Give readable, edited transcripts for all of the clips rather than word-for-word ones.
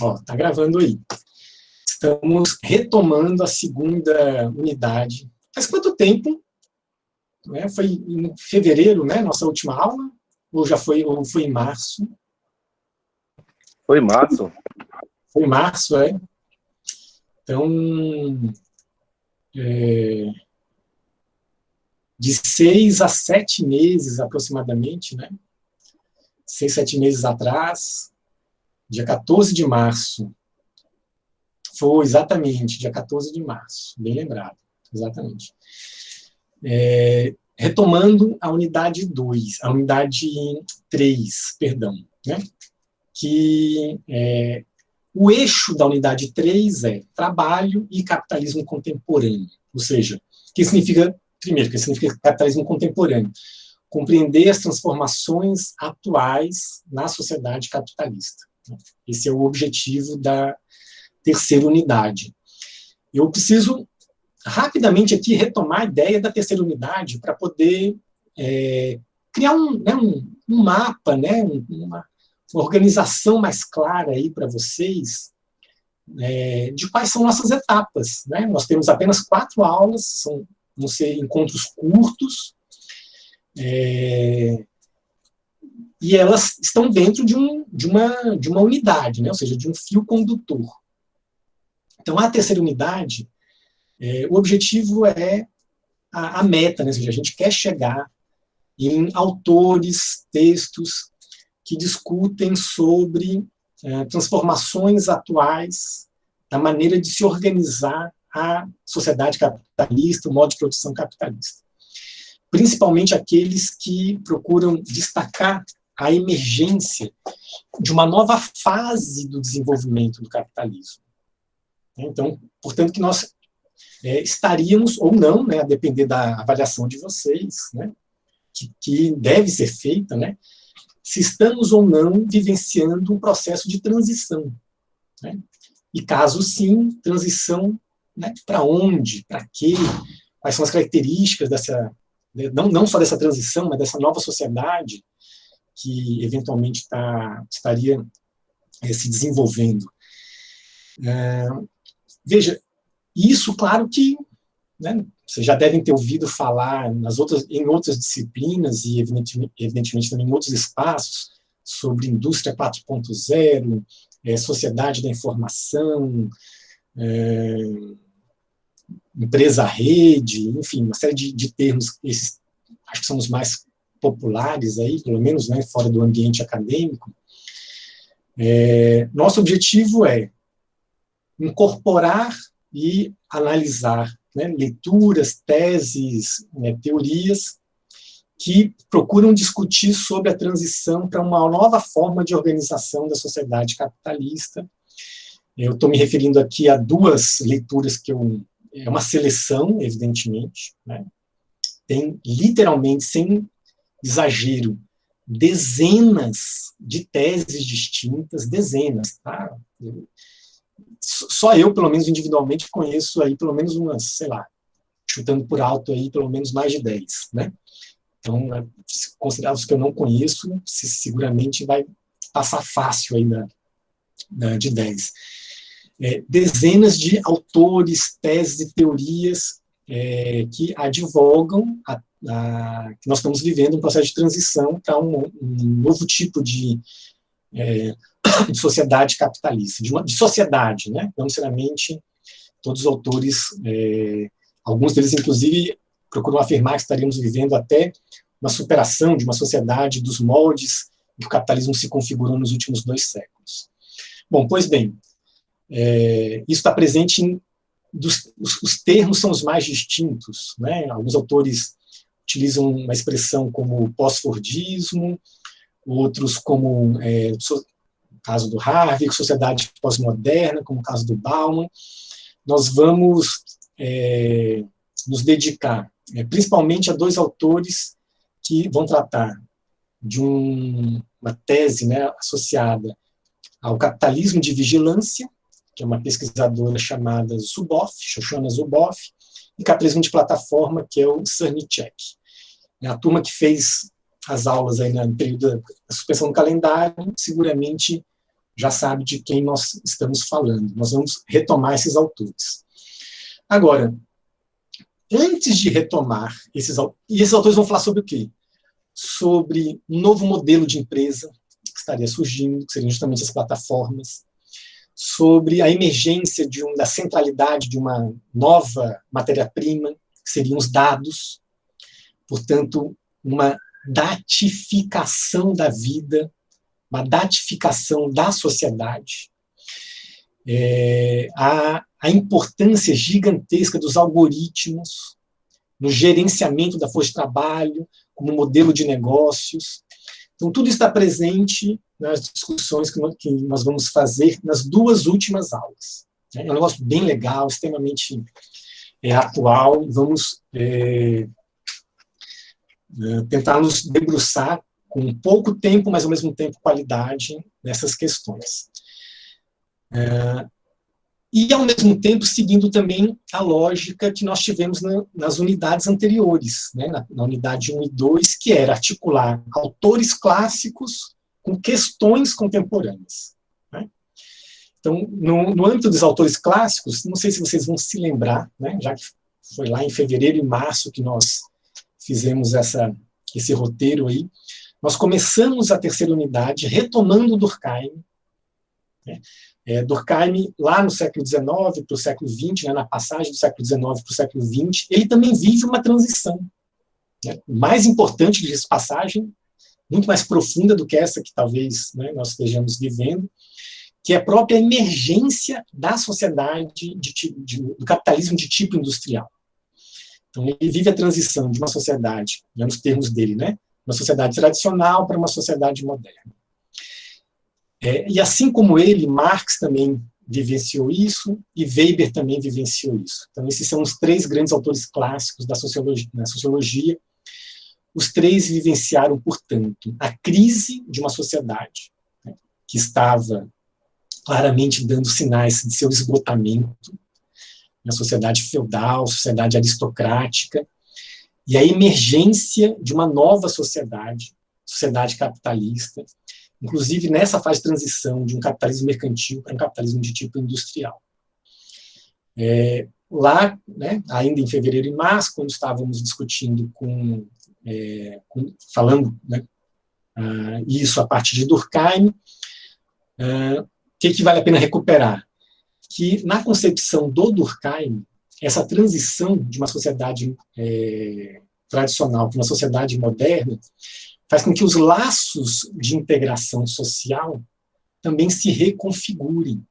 Ó, tá gravando aí. Estamos retomando a segunda unidade. Faz quanto tempo? Né? Foi em fevereiro, né? Nossa última aula? Ou foi em março? Foi em março. Foi em março, é. Então, de 6 a 7 meses, aproximadamente, né? 6, 7 meses atrás, dia 14 de março. Foi, exatamente, dia 14 de março. Bem lembrado, exatamente. Retomando a unidade 2, a unidade 3, perdão, né? Que o eixo da unidade 3 é trabalho e capitalismo contemporâneo. Ou seja, o que significa, primeiro, o que significa capitalismo contemporâneo? Compreender as transformações atuais na sociedade capitalista. Esse é o objetivo da terceira unidade. Eu preciso rapidamente aqui retomar a ideia da terceira unidade para poder criar um mapa, né, uma organização mais clara aí para vocês de quais são nossas etapas. Né? Nós temos apenas 4 aulas, vão ser encontros curtos, e elas estão dentro de uma unidade, né? Ou seja, de um fio condutor. Então, a terceira unidade, o objetivo é a meta, né? Ou seja, a gente quer chegar em autores, textos que discutem sobre transformações atuais da maneira de se organizar a sociedade capitalista, o modo de produção capitalista. Principalmente aqueles que procuram destacar a emergência de uma nova fase do desenvolvimento do capitalismo. Então, portanto, que nós estaríamos, ou não, né, a depender da avaliação de vocês, né, que deve ser feita, né, se estamos ou não vivenciando um processo de transição. Né? E caso sim, transição, né, para onde, para quê, quais são as características dessa, não só dessa transição, mas dessa nova sociedade que eventualmente estaria se desenvolvendo. Veja, isso, claro que, né, vocês já devem ter ouvido falar em outras disciplinas e, evidentemente, também em outros espaços, sobre indústria 4.0, sociedade da informação, empresa-rede, enfim, uma série de termos, esses acho que são os mais populares, aí, pelo menos, né, fora do ambiente acadêmico. Nosso objetivo é incorporar e analisar, né, leituras, teses, teorias que procuram discutir sobre a transição para uma nova forma de organização da sociedade capitalista. Eu estou me referindo aqui a 2 leituras que é uma seleção, evidentemente, né, tem literalmente, sem exagero, dezenas de teses distintas, dezenas, tá? Só eu, pelo menos individualmente, conheço aí pelo menos umas, sei lá, chutando por alto aí, pelo menos mais de 10, né? Então, considerar os que eu não conheço, seguramente vai passar fácil aí de 10. Dezenas de autores, teses e teorias que advogam que nós estamos vivendo um processo de transição para um novo tipo de sociedade capitalista, de sociedade, né? Não necessariamente todos os autores, alguns deles, inclusive, procuram afirmar que estaríamos vivendo até uma superação de uma sociedade dos moldes em que o capitalismo se configurou nos últimos 2 séculos. Bom, pois bem, isso está presente os termos são os mais distintos, né? Alguns autores utilizam uma expressão como pós-fordismo, outros como, no caso do Harvey, sociedade pós-moderna, como o caso do Bauman. Nós vamos nos dedicar principalmente a 2 autores que vão tratar de uma tese, né, associada ao capitalismo de vigilância, que é uma pesquisadora chamada Zuboff, Shoshana Zuboff, e capitalismo de plataforma, que é o Cernicek. A turma que fez as aulas aí no período da suspensão do calendário seguramente já sabe de quem nós estamos falando. Nós vamos retomar esses autores. Agora, antes de retomar esses autores vão falar sobre o quê? Sobre um novo modelo de empresa que estaria surgindo, que seriam justamente as plataformas, sobre a emergência da centralidade de uma nova matéria-prima, que seriam os dados, portanto, uma datificação da vida, uma datificação da sociedade, a importância gigantesca dos algoritmos no gerenciamento da força de trabalho, como modelo de negócios. Então, tudo está presente nas discussões que nós vamos fazer nas duas últimas aulas. É um negócio bem legal, extremamente atual, e vamos tentar nos debruçar com pouco tempo, mas ao mesmo tempo qualidade nessas questões. E, ao mesmo tempo, seguindo também a lógica que nós tivemos nas unidades anteriores, né, na unidade 1 e 2, que era articular autores clássicos com questões contemporâneas. Né? Então, no âmbito dos autores clássicos, não sei se vocês vão se lembrar, né, já que foi lá em fevereiro e março que nós fizemos esse roteiro aí, nós começamos a terceira unidade retomando o Durkheim, né? Durkheim, lá no século XIX para o século XX, né, na passagem do século XIX para o século XX, ele também vive uma transição. Né, mais importante de essa passagem, muito mais profunda do que essa que talvez, né, nós estejamos vivendo, que é a própria emergência da sociedade, do capitalismo de tipo industrial. Então, ele vive a transição de uma sociedade, nos termos dele, né, uma sociedade tradicional para uma sociedade moderna. E assim como ele, Marx também vivenciou isso, e Weber também vivenciou isso. Então, esses são os três grandes autores clássicos da sociologia. Os três vivenciaram, portanto, a crise de uma sociedade, né, que estava claramente dando sinais de seu esgotamento, uma sociedade feudal, sociedade aristocrática, e a emergência de uma nova sociedade capitalista, inclusive nessa fase de transição de um capitalismo mercantil para um capitalismo de tipo industrial. Lá, né, ainda em fevereiro e março, quando estávamos discutindo falando, né, isso a partir de Durkheim, o que vale a pena recuperar? Que na concepção do Durkheim, essa transição de uma sociedade tradicional para uma sociedade moderna faz com que os laços de integração social também se reconfigurem.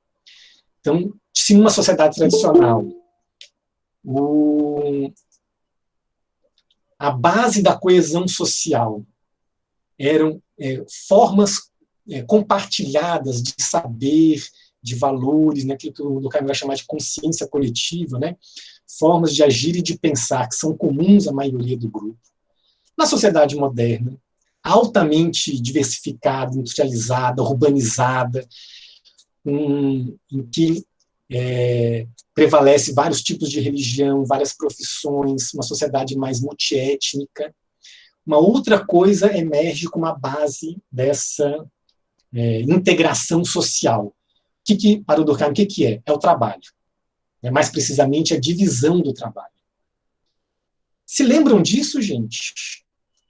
Então, se numa sociedade tradicional a base da coesão social eram formas compartilhadas de saber, de valores, né, aquilo que o Durkheim vai chamar de consciência coletiva, né, formas de agir e de pensar que são comuns à maioria do grupo. Na sociedade moderna, altamente diversificada, industrializada, urbanizada, em que prevalece vários tipos de religião, várias profissões, uma sociedade mais multiétnica. Uma outra coisa emerge como a base dessa integração social. Para o Durkheim, o que é? É o trabalho. Mais precisamente, a divisão do trabalho. Se lembram disso, gente?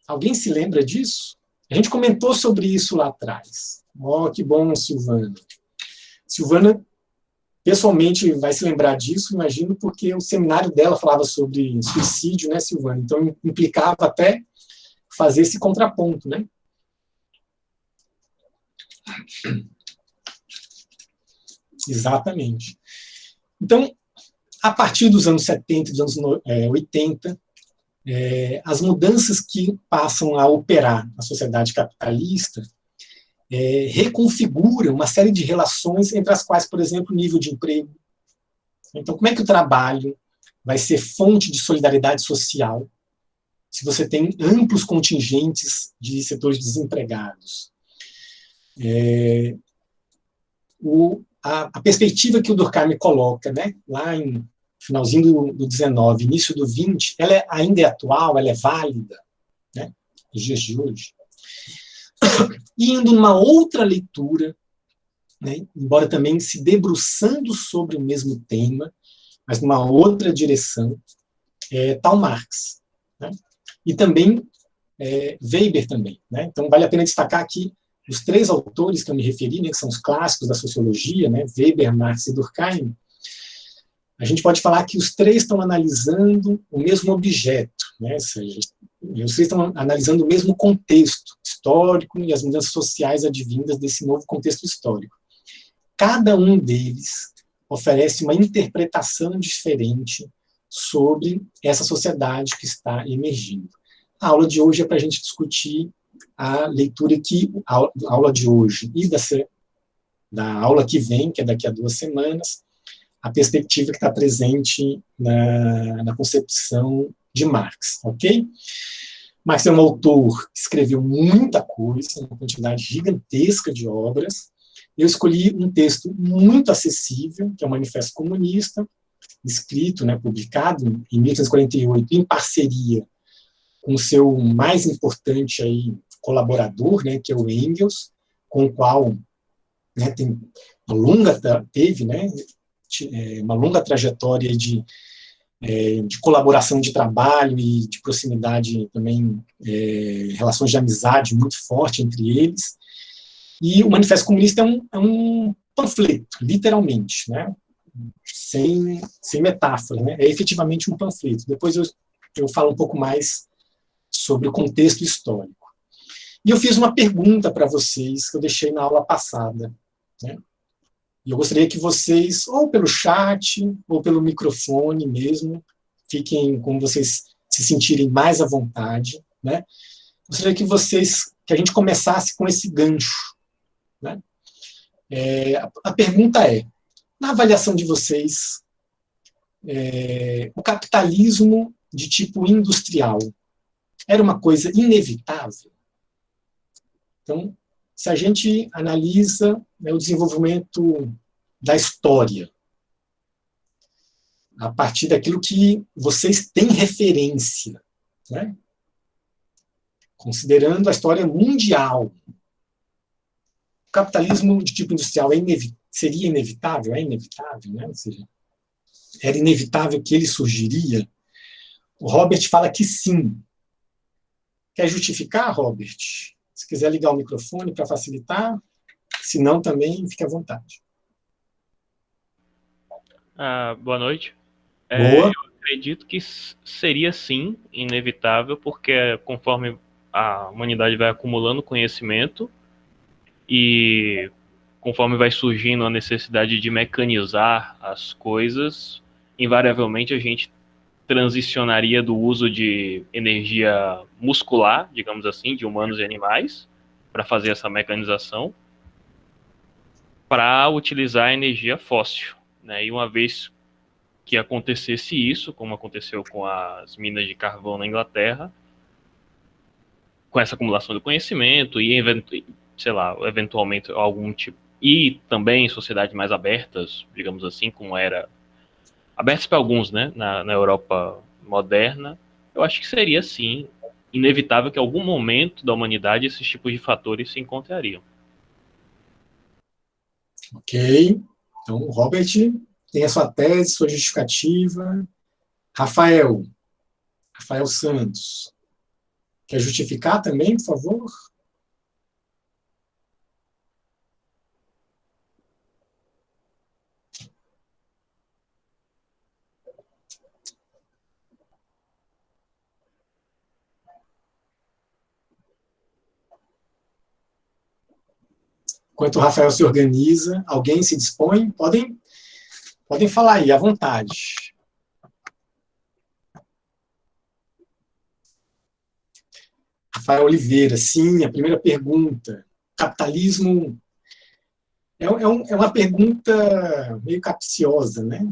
Alguém se lembra disso? A gente comentou sobre isso lá atrás. Que bom, Silvana. Silvana, pessoalmente, vai se lembrar disso, imagino, porque o seminário dela falava sobre suicídio, né, Silvana? Então, implicava até fazer esse contraponto, né? Exatamente. Então, a partir dos anos 70 e dos anos 80, as mudanças que passam a operar na sociedade capitalista reconfiguram uma série de relações, entre as quais, por exemplo, o nível de emprego. Então, como é que o trabalho vai ser fonte de solidariedade social se você tem amplos contingentes de setores desempregados? A perspectiva que o Durkheim coloca, né, lá em finalzinho do 19, início do 20, ela ainda é atual, ela é válida, né, nos dias de hoje. E indo numa outra leitura né, embora também se debruçando sobre o mesmo tema, mas numa outra direção, tal Marx, né? E também Weber também, né? Então vale a pena destacar aqui os três autores que eu me referi, né, que são os clássicos da sociologia, né, Weber, Marx e Durkheim. A gente pode falar que os três estão analisando o mesmo objeto, né? Ou seja, os três estão analisando o mesmo contexto histórico e as mudanças sociais advindas desse novo contexto histórico. Cada um deles oferece uma interpretação diferente sobre essa sociedade que está emergindo. A aula de hoje é para a gente discutir a leitura que, a aula de hoje e da aula que vem, que é daqui a 2 semanas, a perspectiva que está presente na concepção de Marx, ok? Marx é um autor que escreveu muita coisa, uma quantidade gigantesca de obras. Eu escolhi um texto muito acessível, que é o Manifesto Comunista, escrito, né, publicado em 1848, em parceria com o seu mais importante aí, colaborador, né, que é o Engels, com o qual, né, teve, né, uma longa trajetória de colaboração de trabalho e de proximidade também, relações de amizade muito forte entre eles. E o Manifesto Comunista é um panfleto, literalmente, né? sem metáfora, né? É efetivamente um panfleto. Depois eu falo um pouco mais sobre o contexto histórico. E eu fiz uma pergunta para vocês que eu deixei na aula passada, né? E eu gostaria que vocês, ou pelo chat, ou pelo microfone mesmo, fiquem como vocês se sentirem mais à vontade, né? Gostaria que a gente começasse com esse gancho, né? A pergunta é, na avaliação de vocês, o capitalismo de tipo industrial era uma coisa inevitável? Então, se a gente analisa, né, o desenvolvimento da história, a partir daquilo que vocês têm referência, né, considerando a história mundial, o capitalismo de tipo industrial seria inevitável? É inevitável, né? Ou seja, era inevitável que ele surgiria? O Robert fala que sim. Quer justificar, Robert? Se quiser ligar o microfone para facilitar, se não, também fique à vontade. Boa noite. Boa. Eu acredito que seria sim inevitável, porque conforme a humanidade vai acumulando conhecimento e conforme vai surgindo a necessidade de mecanizar as coisas, invariavelmente a gente transicionaria do uso de energia muscular, digamos assim, de humanos e animais, para fazer essa mecanização, para utilizar a energia fóssil, né? E uma vez que acontecesse isso, como aconteceu com as minas de carvão na Inglaterra, com essa acumulação de conhecimento e, sei lá, eventualmente algum tipo, e também sociedades mais abertas, digamos assim, como era abertas para alguns, né, na Europa moderna, eu acho que seria, sim, inevitável que em algum momento da humanidade esses tipos de fatores se encontrariam. Ok. Então, o Robert tem a sua tese, sua justificativa. Rafael Santos, quer justificar também, por favor? Enquanto o Rafael se organiza, alguém se dispõe? Podem falar aí, à vontade. Rafael Oliveira, sim, a primeira pergunta. Capitalismo é uma pergunta meio capciosa, né?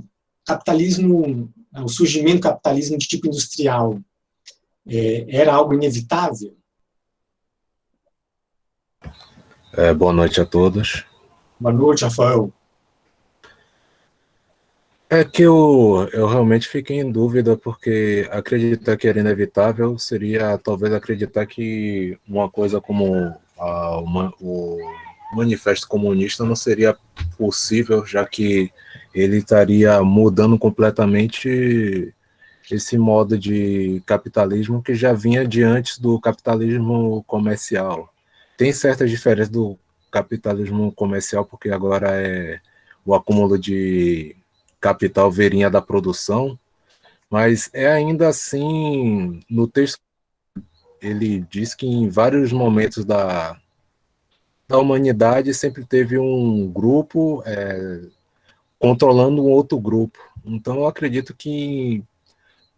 Capitalismo, o surgimento do capitalismo de tipo industrial era algo inevitável? Boa noite a todos. Boa noite, Rafael. É que eu realmente fiquei em dúvida, porque acreditar que era inevitável seria talvez acreditar que uma coisa como o manifesto comunista não seria possível, já que ele estaria mudando completamente esse modo de capitalismo que já vinha de antes do capitalismo comercial. Tem certas diferenças do capitalismo comercial, porque agora é o acúmulo de capital viria da produção, mas é ainda assim, no texto, ele diz que em vários momentos da humanidade sempre teve um grupo controlando um outro grupo. Então eu acredito que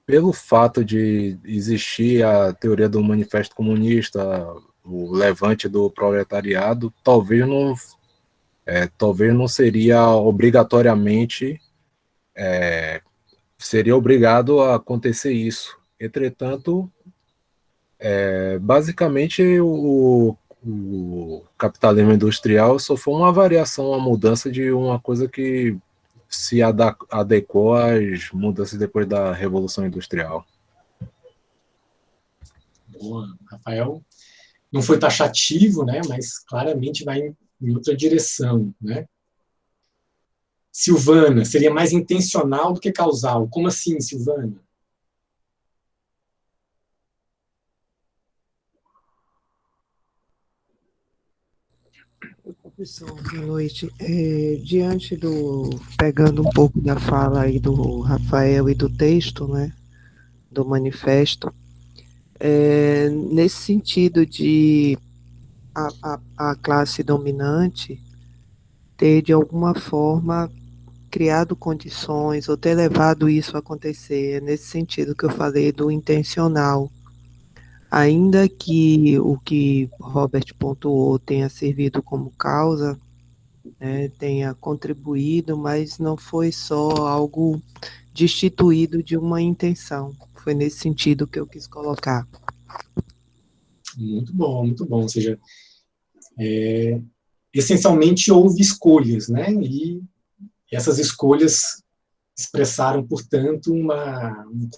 pelo fato de existir a teoria do manifesto comunista, o levante do proletariado, talvez não seria obrigatoriamente, seria obrigado a acontecer isso. Entretanto, basicamente o capitalismo industrial só foi uma variação, uma mudança de uma coisa que se adequou às mudanças depois da Revolução Industrial. Boa, Rafael. Não foi taxativo, né, mas claramente vai em outra direção, né? Silvana, seria mais intencional do que causal. Como assim, Silvana? Professor, boa noite. Pegando um pouco da fala aí do Rafael e do texto, né, do manifesto, nesse sentido de a classe dominante ter, de alguma forma, criado condições ou ter levado isso a acontecer, é nesse sentido que eu falei do intencional. Ainda que o que Robert pontuou tenha servido como causa, né, tenha contribuído, mas não foi só algo destituído de uma intenção. Foi nesse sentido que eu quis colocar. Muito bom, muito bom. Ou seja, essencialmente houve escolhas, né? E essas escolhas expressaram, portanto, um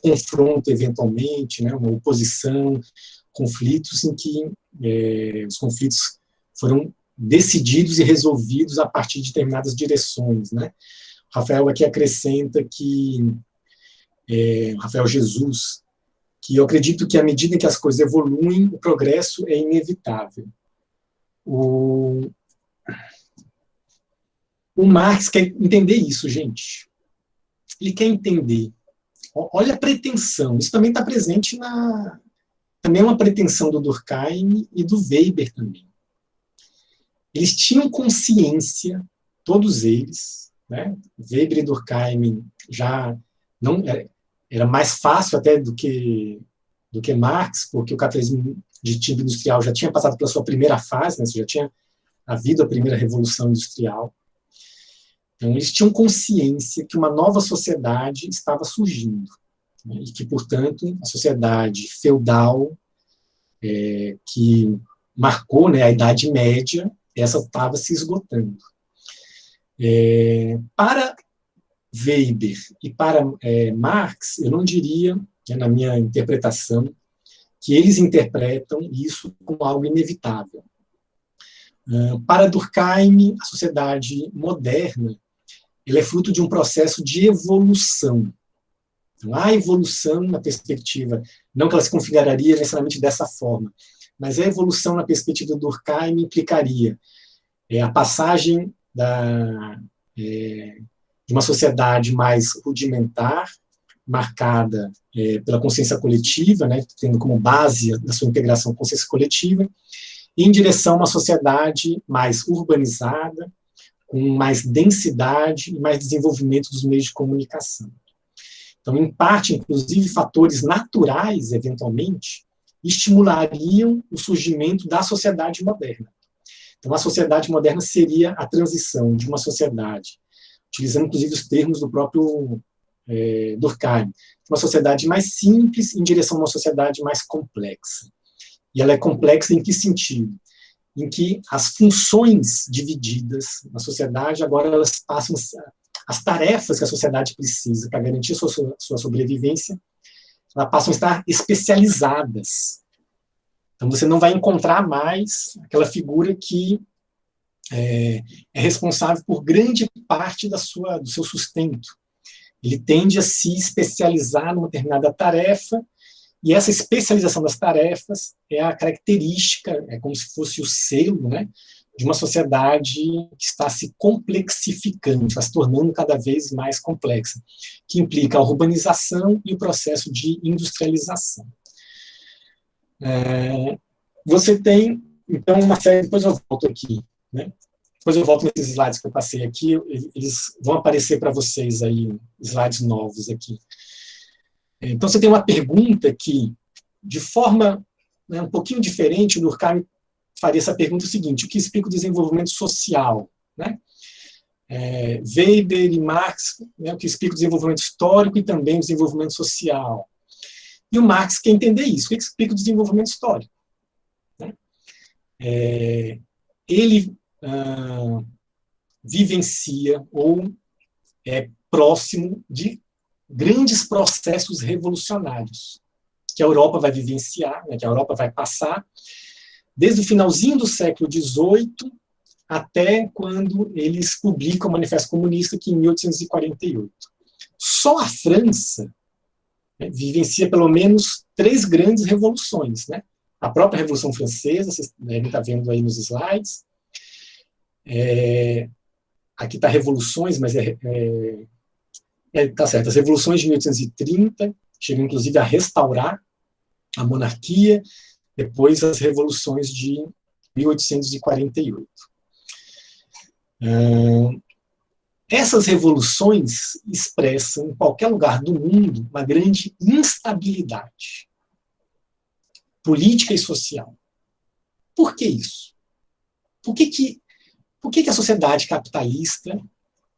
confronto, eventualmente, né? Uma oposição, conflitos em que os conflitos foram decididos e resolvidos a partir de determinadas direções, né? Rafael aqui acrescenta que, Rafael Jesus, que eu acredito que à medida que as coisas evoluem, o progresso é inevitável. O Marx quer entender isso, gente. Ele quer entender. Olha a pretensão. Isso também está presente também é uma pretensão do Durkheim e do Weber também. Eles tinham consciência, todos eles, né? Weber e Durkheim já não era mais fácil até do que Marx, porque o capitalismo de tipo industrial já tinha passado pela sua primeira fase, né? Já tinha havido a primeira revolução industrial. Então, eles tinham consciência que uma nova sociedade estava surgindo, né? E que, portanto, a sociedade feudal, que marcou, né, a Idade Média, essa estava se esgotando. Para Weber e para Marx, eu não diria, né, na minha interpretação, que eles interpretam isso como algo inevitável. Para Durkheim, a sociedade moderna ela é fruto de um processo de evolução. Então, a evolução na perspectiva, não que ela se configuraria necessariamente dessa forma, mas a evolução na perspectiva do Durkheim implicaria a passagem de uma sociedade mais rudimentar, marcada pela consciência coletiva, né, tendo como base da sua integração a consciência coletiva, em direção a uma sociedade mais urbanizada, com mais densidade e mais desenvolvimento dos meios de comunicação. Então, em parte, inclusive, fatores naturais, eventualmente, estimulariam o surgimento da sociedade moderna. Então, a sociedade moderna seria a transição de uma sociedade, utilizando, inclusive, os termos do próprio Durkheim, uma sociedade mais simples em direção a uma sociedade mais complexa. E ela é complexa em que sentido? Em que as funções divididas na sociedade, agora elas passam, as tarefas que a sociedade precisa para garantir sua sobrevivência, elas passam a estar especializadas. Então você não vai encontrar mais aquela figura que é responsável por grande parte do seu sustento. Ele tende a se especializar numa determinada tarefa, e essa especialização das tarefas é a característica, é como se fosse o selo, né, de uma sociedade que está se complexificando, está se tornando cada vez mais complexa, que implica a urbanização e o processo de industrialização. Você tem, então, uma série, depois eu volto aqui, né? Depois eu volto nesses slides que eu passei aqui, eles vão aparecer para vocês aí, slides novos aqui. Então, você tem uma pergunta que, de forma, né, um pouquinho diferente, o Durkheim faria essa pergunta seguinte: o que explica o desenvolvimento social? Né? Weber e Marx, né, o que explica o desenvolvimento histórico e também o desenvolvimento social. E o Marx quer entender isso, o que explica o desenvolvimento histórico? Né? Ele vivencia ou é próximo de grandes processos revolucionários que a Europa vai vivenciar, né, que a Europa vai passar, desde o finalzinho do século XVIII até quando eles publicam o Manifesto Comunista, aqui em 1848. Só a França, né, vivencia pelo menos 3 grandes revoluções. Né? A própria Revolução Francesa, vocês devem estar vendo aí nos slides. Aqui está revoluções, mas tá certo, as revoluções de 1830 chegam inclusive a restaurar a monarquia, depois as revoluções de 1848. Essas revoluções expressam, em qualquer lugar do mundo, uma grande instabilidade política e social. Por que isso? Por que a sociedade capitalista,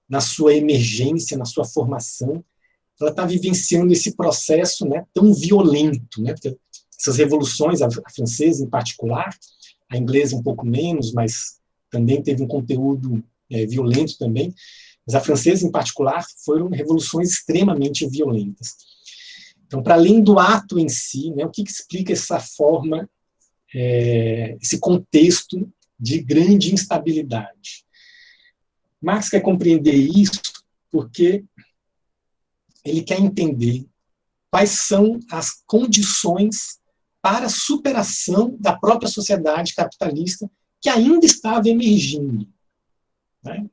na sua emergência, na sua formação, ela está vivenciando esse processo, né, tão violento? Né? Porque essas revoluções, a francesa em particular, a inglesa um pouco menos, mas também teve um conteúdo violento também, mas a francesa em particular foram revoluções extremamente violentas. Então, para além do ato em si, né, o que explica essa forma, esse contexto de grande instabilidade? Marx quer compreender isso porque ele quer entender quais são as condições para a superação da própria sociedade capitalista que ainda estava emergindo. Né?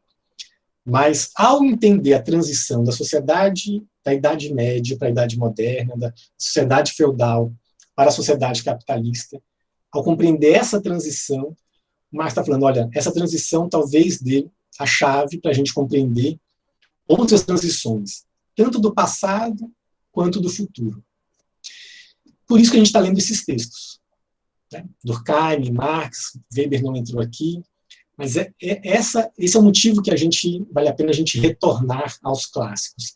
Mas, ao entender a transição da sociedade da Idade Média para a Idade Moderna, da sociedade feudal para a sociedade capitalista, ao compreender essa transição, Marx está falando, olha, essa transição talvez dê a chave para a gente compreender outras transições, tanto do passado quanto do futuro. Por isso que a gente está lendo esses textos. Né? Durkheim, Marx, Weber não entrou aqui, mas esse é o motivo que vale a pena a gente retornar aos clássicos.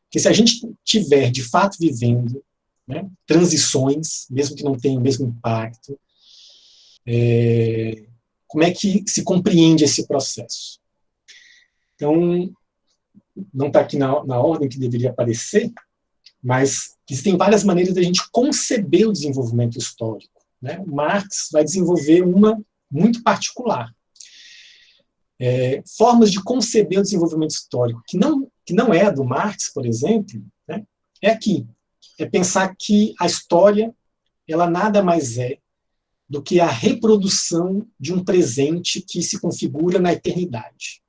Porque se a gente estiver, de fato, vivendo, né, transições, mesmo que não tenham o mesmo impacto, como é que se compreende esse processo? Então, não está aqui na ordem que deveria aparecer, mas existem várias maneiras de a gente conceber o desenvolvimento histórico. Né? O Marx vai desenvolver uma muito particular. Formas de conceber o desenvolvimento histórico, que não é a do Marx, por exemplo, né? É pensar que a história ela nada mais é do que a reprodução de um presente que se configura na eternidade.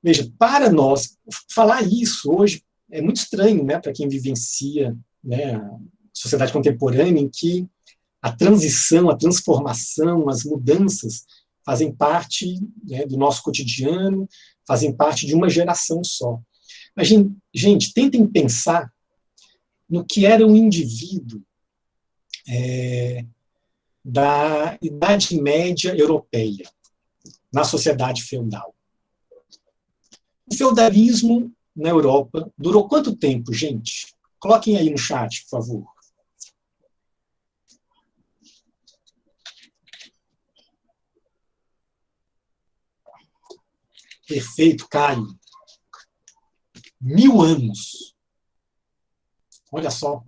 Veja, para nós, falar isso hoje é muito estranho, né, para quem vivencia, né, a sociedade contemporânea, em que a transição, a transformação, as mudanças fazem parte, né, do nosso cotidiano, fazem parte de uma geração só. Mas, gente, tentem pensar no que era um indivíduo da Idade Média europeia, na sociedade feudal. O feudalismo na Europa durou quanto tempo, gente? Coloquem aí no chat, por favor. Perfeito, Caio. 1000 anos. Olha só.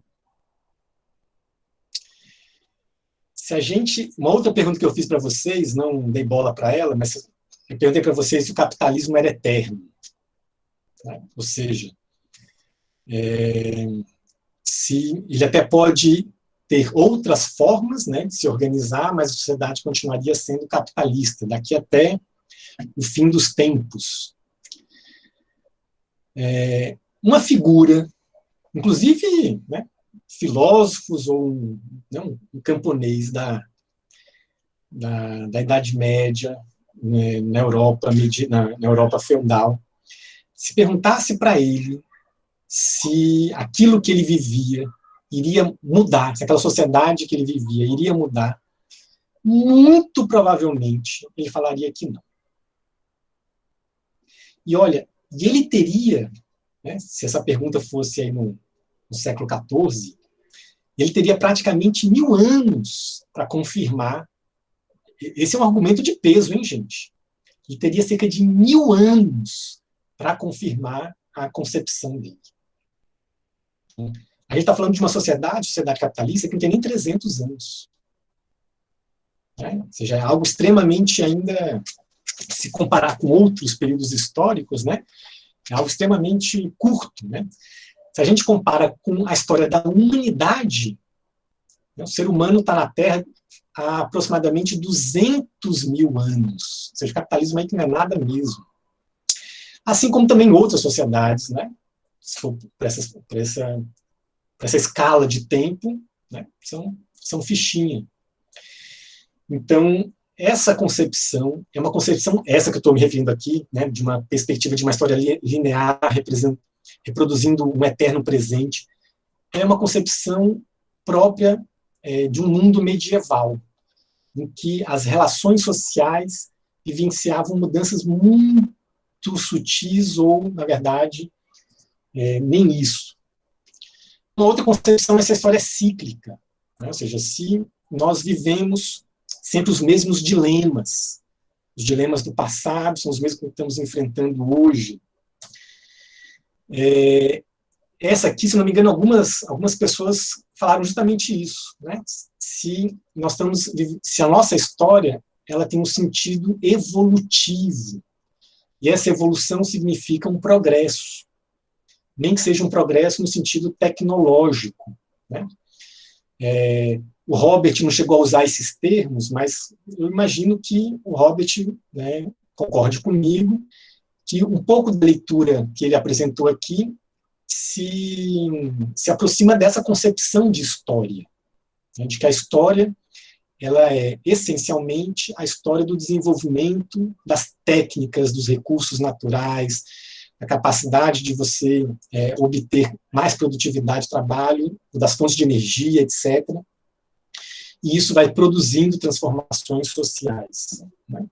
Uma outra pergunta que eu fiz para vocês, não dei bola para ela, mas eu perguntei para vocês se o capitalismo era eterno. Né? Ou seja, se ele até pode ter outras formas, né, de se organizar, mas a sociedade continuaria sendo capitalista, daqui até o fim dos tempos. Uma figura, inclusive, né, filósofos ou um camponês da Idade Média, né, na Europa feudal, se perguntasse para ele se aquilo que ele vivia iria mudar, se aquela sociedade que ele vivia iria mudar, muito provavelmente ele falaria que não. E olha, ele teria, né, se essa pergunta fosse aí no século XIV, ele teria praticamente 1000 anos para confirmar. Esse é um argumento de peso, hein, gente? Ele teria cerca de 1000 anos para confirmar a concepção dele. A gente está falando de uma sociedade capitalista, que não tem nem 300 anos. Né? Ou seja, é algo extremamente ainda, se comparar com outros períodos históricos, né? É algo extremamente curto. Né? Se a gente compara com a história da humanidade, né, o ser humano está na Terra há aproximadamente 200.000 anos. Ou seja, o capitalismo aí que não é nada mesmo. Assim como também outras sociedades, né? Se for para essa escala de tempo, né, são fichinha. Então, essa concepção é uma concepção, essa que eu estou me referindo aqui, né, de uma perspectiva de uma história linear, reproduzindo um eterno presente, é uma concepção própria de um mundo medieval, em que as relações sociais vivenciavam mudanças muito sutis ou, na verdade, nem isso. Uma outra concepção é essa história cíclica, né? Ou seja, se nós vivemos sempre os mesmos dilemas, os dilemas do passado são os mesmos que estamos enfrentando hoje. Essa aqui, se não me engano, algumas pessoas falaram justamente isso, né? Se a nossa história ela tem um sentido evolutivo, e essa evolução significa um progresso, nem que seja um progresso no sentido tecnológico. Né? O Robert não chegou a usar esses termos, mas eu imagino que o Robert, né, concorde comigo, que um pouco da leitura que ele apresentou aqui se aproxima dessa concepção de história, né, de que a história ela é essencialmente a história do desenvolvimento das técnicas, dos recursos naturais, a capacidade de você obter mais produtividade de trabalho, das fontes de energia, etc. E isso vai produzindo transformações sociais. Né?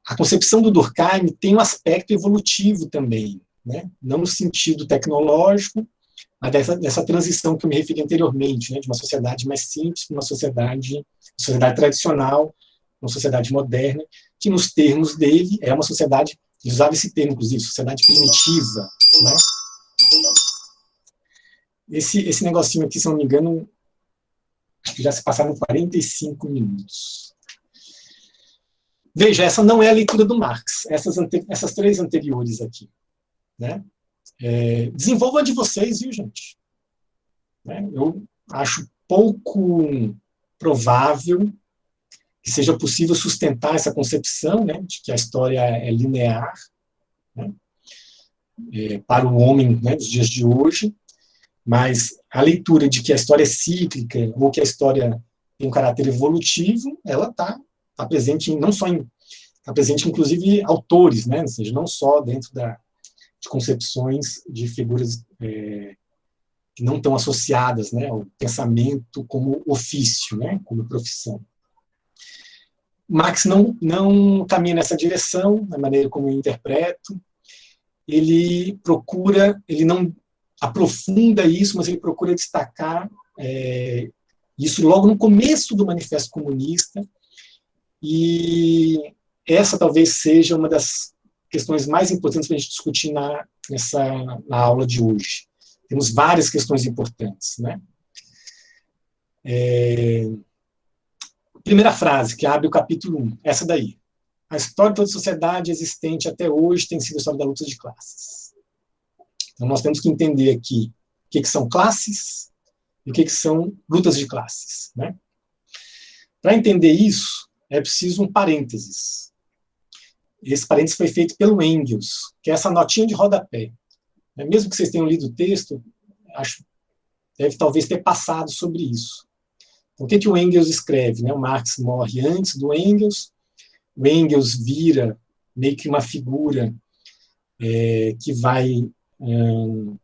A concepção do Durkheim tem um aspecto evolutivo também, né? Não no sentido tecnológico, mas dessa transição que eu me referi anteriormente, né? De uma sociedade mais simples para uma sociedade tradicional, uma sociedade moderna, que nos termos dele é uma sociedade, ele usava esse termo, inclusive, sociedade primitiva. Né? Esse negocinho aqui, se não me engano, acho que já se passaram 45 minutos. Veja, essa não é a leitura do Marx, essas três anteriores aqui. Né? Desenvolva a de vocês, viu, gente? Né? Eu acho pouco provável que seja possível sustentar essa concepção, né, de que a história é linear, né, para o homem, né, dos dias de hoje, mas a leitura de que a história é cíclica ou que a história tem um caráter evolutivo, ela está presente está presente inclusive autores, né, ou seja, não só dentro de concepções de figuras que não estão associadas, né, ao pensamento como ofício, né, como profissão. Marx não caminha nessa direção, na maneira como eu interpreto. Ele não aprofunda isso, mas ele procura destacar isso logo no começo do Manifesto Comunista, e essa talvez seja uma das questões mais importantes para a gente discutir na aula de hoje. Temos várias questões importantes, né? Primeira frase, que abre o capítulo 1, essa daí. A história de toda sociedade existente até hoje tem sido a história da luta de classes. Então, nós temos que entender aqui o que são classes e o que são lutas de classes, né? Para entender isso, é preciso um parênteses. Esse parênteses foi feito pelo Engels, que é essa notinha de rodapé. Mesmo que vocês tenham lido o texto, acho deve talvez ter passado sobre isso. Então, o que o Engels escreve? O Marx morre antes do Engels, o Engels vira meio que uma figura que vai, como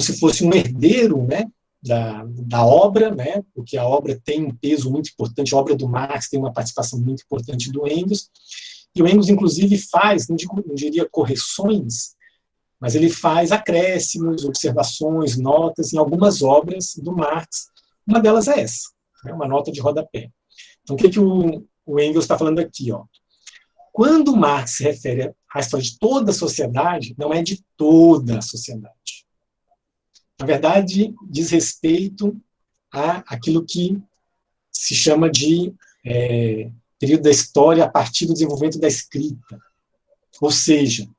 se fosse um herdeiro, né, da obra, né, porque a obra tem um peso muito importante, a obra do Marx tem uma participação muito importante do Engels, e o Engels, inclusive, faz, não diria correções, mas ele faz acréscimos, observações, notas em algumas obras do Marx. Uma delas é essa, uma nota de rodapé. Então, o que o Engels está falando aqui? Quando Marx se refere à história de toda a sociedade, não é de toda a sociedade. Na verdade, diz respeito àquilo que se chama de período da história a partir do desenvolvimento da escrita. Ou seja,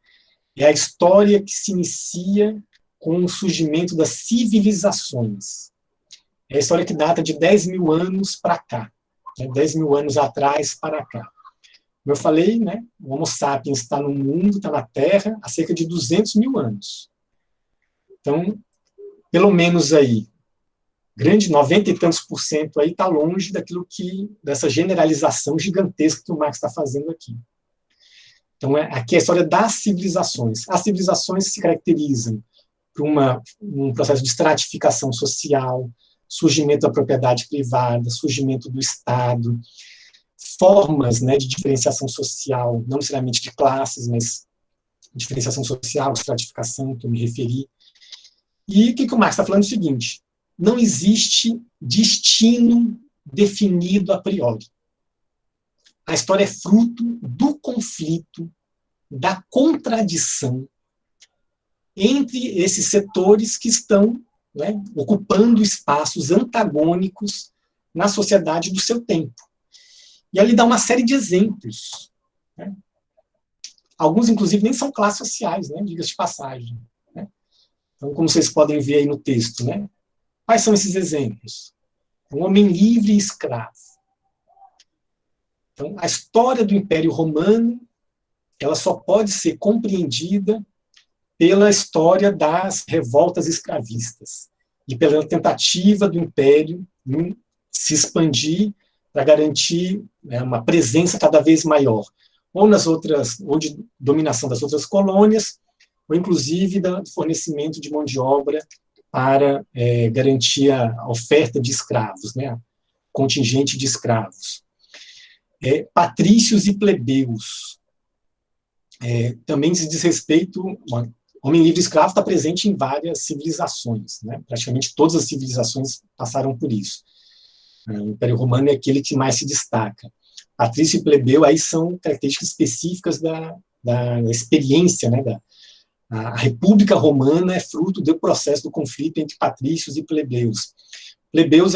é a história que se inicia com o surgimento das civilizações. É a história que data de 10 mil anos para cá, 10 mil anos atrás para cá. Como eu falei, né, o Homo sapiens está no mundo, está na Terra, há cerca de 200 mil anos. Então, pelo menos aí, grande 90 e tantos % aí está longe dessa generalização gigantesca que o Marx está fazendo aqui. Então, aqui é a história das civilizações. As civilizações se caracterizam por um processo de estratificação social, surgimento da propriedade privada, surgimento do Estado, formas, né, de diferenciação social, não necessariamente de classes, mas diferenciação social, estratificação, que eu me referi. E o que o Marx está falando é o seguinte: não existe destino definido a priori. A história é fruto do conflito, da contradição entre esses setores que estão, né, ocupando espaços antagônicos na sociedade do seu tempo. E ali dá uma série de exemplos. Né? Alguns, inclusive, nem são classes sociais, né, diga-se de passagem. Né? Então, como vocês podem ver aí no texto, né? Quais são esses exemplos? Um homem livre e escravo. Então, a história do Império Romano, ela só pode ser compreendida pela história das revoltas escravistas e pela tentativa do Império em se expandir para garantir, né, uma presença cada vez maior, ou de dominação das outras colônias, ou inclusive do fornecimento de mão de obra para garantir a oferta de escravos, né, contingente de escravos. Patrícios e plebeus. Também se diz respeito, homem livre e escravo está presente em várias civilizações, né? Praticamente todas as civilizações passaram por isso. O Império Romano é aquele que mais se destaca. Patrício e plebeu aí são características específicas da experiência, né? A República Romana é fruto do processo do conflito entre patrícios e plebeus. Plebeus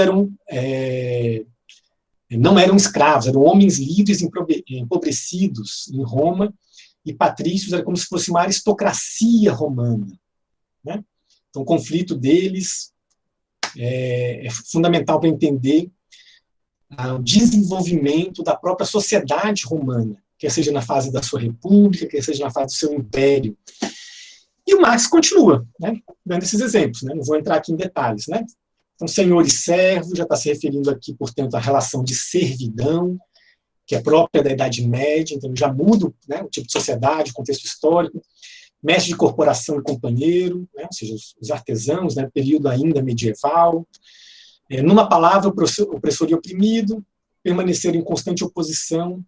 não eram escravos, eram homens livres empobrecidos em Roma, e patrícios era como se fosse uma aristocracia romana. Né? Então, o conflito deles é fundamental para entender o desenvolvimento da própria sociedade romana, quer seja na fase da sua república, quer seja na fase do seu império. E o Marx continua, né, dando esses exemplos, né, não vou entrar aqui em detalhes. Né? Então, senhor e servo, já está se referindo aqui, portanto, à relação de servidão, que é própria da Idade Média, então já muda, né, o tipo de sociedade, o contexto histórico. Mestre de corporação e companheiro, né, ou seja, os artesãos, né, período ainda medieval. Numa palavra, opressor e oprimido, permaneceram em constante oposição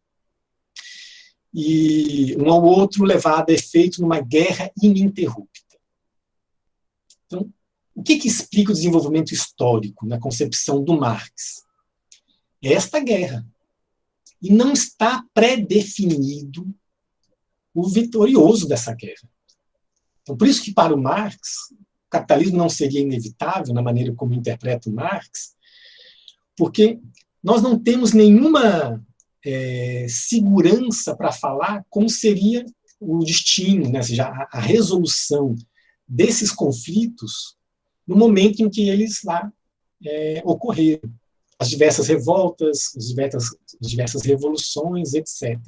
e um ao outro levado a efeito numa guerra ininterrupta. Então, o que explica o desenvolvimento histórico na concepção do Marx? É esta guerra. E não está pré-definido o vitorioso dessa guerra. Então, por isso que, para o Marx, o capitalismo não seria inevitável, na maneira como interpreta o Marx, porque nós não temos nenhuma segurança para falar como seria o destino, né? Ou seja, a resolução desses conflitos no momento em que eles lá ocorreram. As diversas revoltas, as diversas revoluções, etc.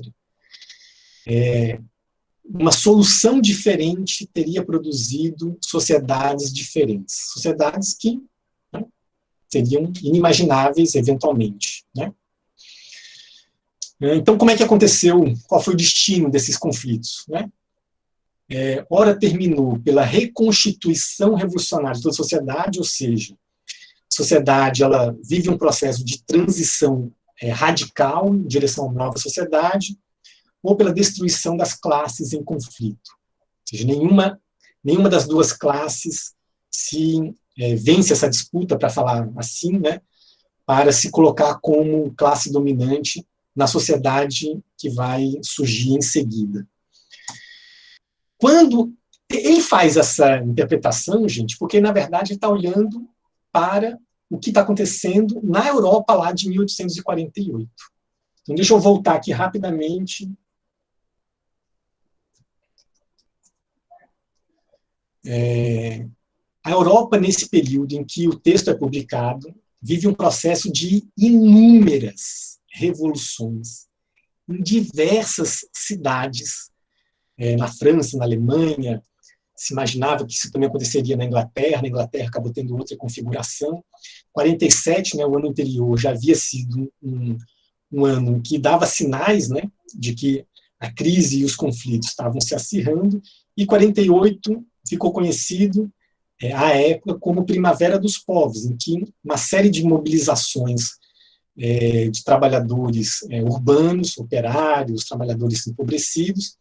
Uma solução diferente teria produzido sociedades diferentes. Sociedades que, né, seriam inimagináveis eventualmente, né? Então, como é que aconteceu? Qual foi o destino desses conflitos, né? Ora terminou pela reconstituição revolucionária de toda a sociedade, ou seja, a sociedade ela vive um processo de transição radical em direção a uma nova sociedade, ou pela destruição das classes em conflito. Ou seja, nenhuma das duas classes vence essa disputa, para falar assim, né, para se colocar como classe dominante na sociedade que vai surgir em seguida. Quando ele faz essa interpretação, gente, porque, na verdade, ele está olhando para o que está acontecendo na Europa lá de 1848. Então, deixa eu voltar aqui rapidamente. A Europa, nesse período em que o texto é publicado, vive um processo de inúmeras revoluções em diversas cidades, na França, na Alemanha. Se imaginava que isso também aconteceria na Inglaterra acabou tendo outra configuração. 47, né, o ano anterior, já havia sido um ano que dava sinais, né, de que a crise e os conflitos estavam se acirrando, e 48 ficou conhecido à época como Primavera dos Povos, em que uma série de mobilizações de trabalhadores urbanos, operários, trabalhadores empobrecidos,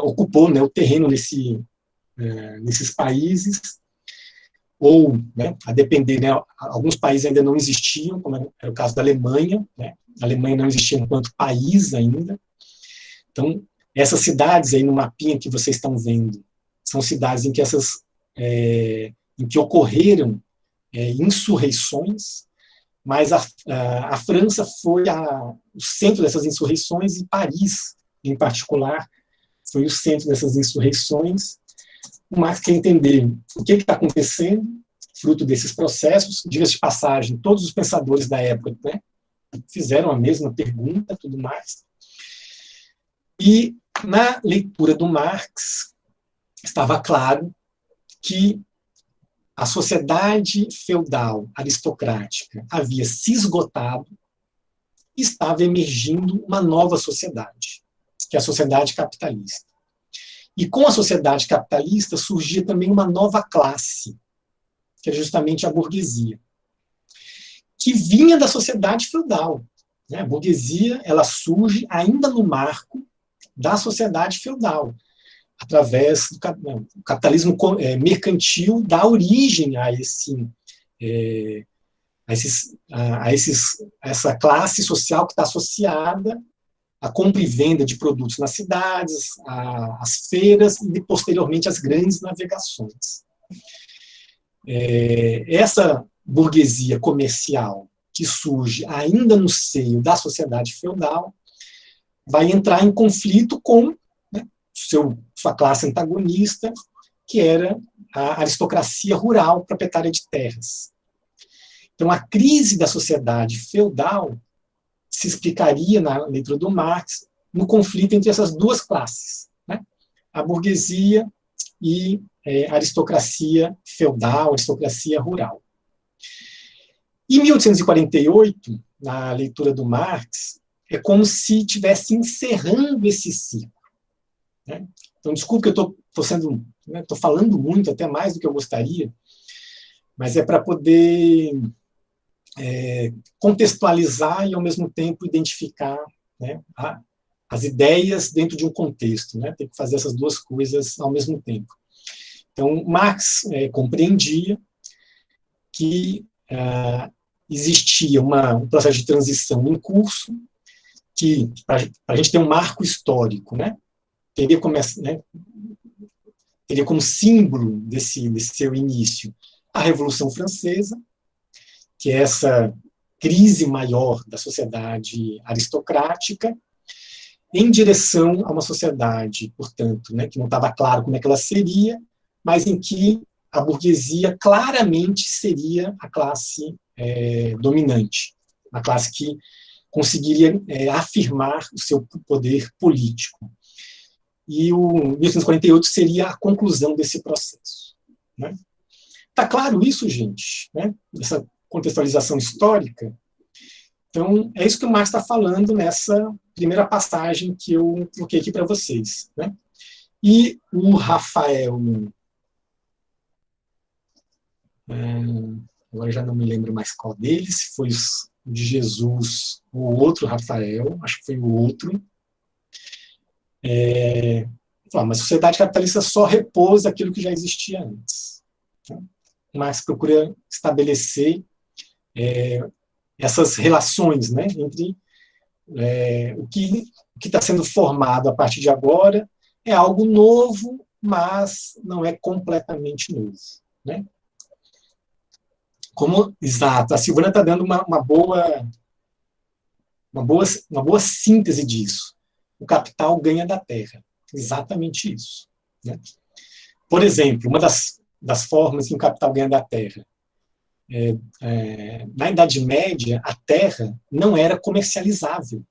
ocupou, né, o terreno nesses países, ou, né, a depender, né, alguns países ainda não existiam, como era o caso da Alemanha, né, a Alemanha não existia enquanto país ainda. Então, essas cidades aí no mapinha que vocês estão vendo, são cidades em que em que ocorreram insurreições, mas a França foi o centro dessas insurreições, e Paris, em particular, foi o centro dessas insurreições. O Marx quer entender o que está acontecendo, fruto desses processos. Diga-se de passagem, todos os pensadores da época, né, fizeram a mesma pergunta, tudo mais. E, na leitura do Marx, estava claro que a sociedade feudal aristocrática havia se esgotado e estava emergindo uma nova sociedade, que é a sociedade capitalista. E com a sociedade capitalista surgia também uma nova classe, que era justamente a burguesia, que vinha da sociedade feudal. A burguesia ela surge ainda no marco da sociedade feudal, através do capitalismo mercantil, dá origem a essa classe social que está associada à compra e venda de produtos nas cidades, às feiras e, posteriormente, às grandes navegações. Essa burguesia comercial que surge ainda no seio da sociedade feudal vai entrar em conflito com sua classe antagonista, que era a aristocracia rural proprietária de terras. Então, a crise da sociedade feudal se explicaria, na leitura do Marx, no conflito entre essas duas classes, né? A burguesia e a aristocracia feudal, a aristocracia rural. Em 1848, na leitura do Marx, é como se estivesse encerrando esse ciclo. Então, desculpe que eu estou falando muito, até mais do que eu gostaria, mas é para poder contextualizar e, ao mesmo tempo, identificar, né, as ideias dentro de um contexto, né? Tem que fazer essas duas coisas ao mesmo tempo. Então, Marx compreendia que existia um processo de transição em curso, que, para a gente ter um marco histórico, né, teria como símbolo desse seu início a Revolução Francesa, que é essa crise maior da sociedade aristocrática, em direção a uma sociedade, portanto, né, que não estava claro como é que ela seria, mas em que a burguesia claramente seria a classe dominante, a classe que conseguiria afirmar o seu poder político. E o 1848 seria a conclusão desse processo. Né? Tá claro isso, gente? Né? Essa contextualização histórica? Então, é isso que o Marx está falando nessa primeira passagem que eu coloquei aqui para vocês. Né? E o Rafael... agora já não me lembro mais qual deles, se foi o de Jesus ou o outro Rafael, acho que foi o outro. Mas a sociedade capitalista só repôs aquilo que já existia antes. Tá? Marx procura estabelecer essas relações, né, entre o que está sendo formado a partir de agora é algo novo, mas não é completamente novo. Né? Exato, a Silvana está dando uma boa síntese disso. O capital ganha da terra. Exatamente isso. Né? Por exemplo, uma das formas que o capital ganha da terra. Na Idade Média, a terra não era comercializável.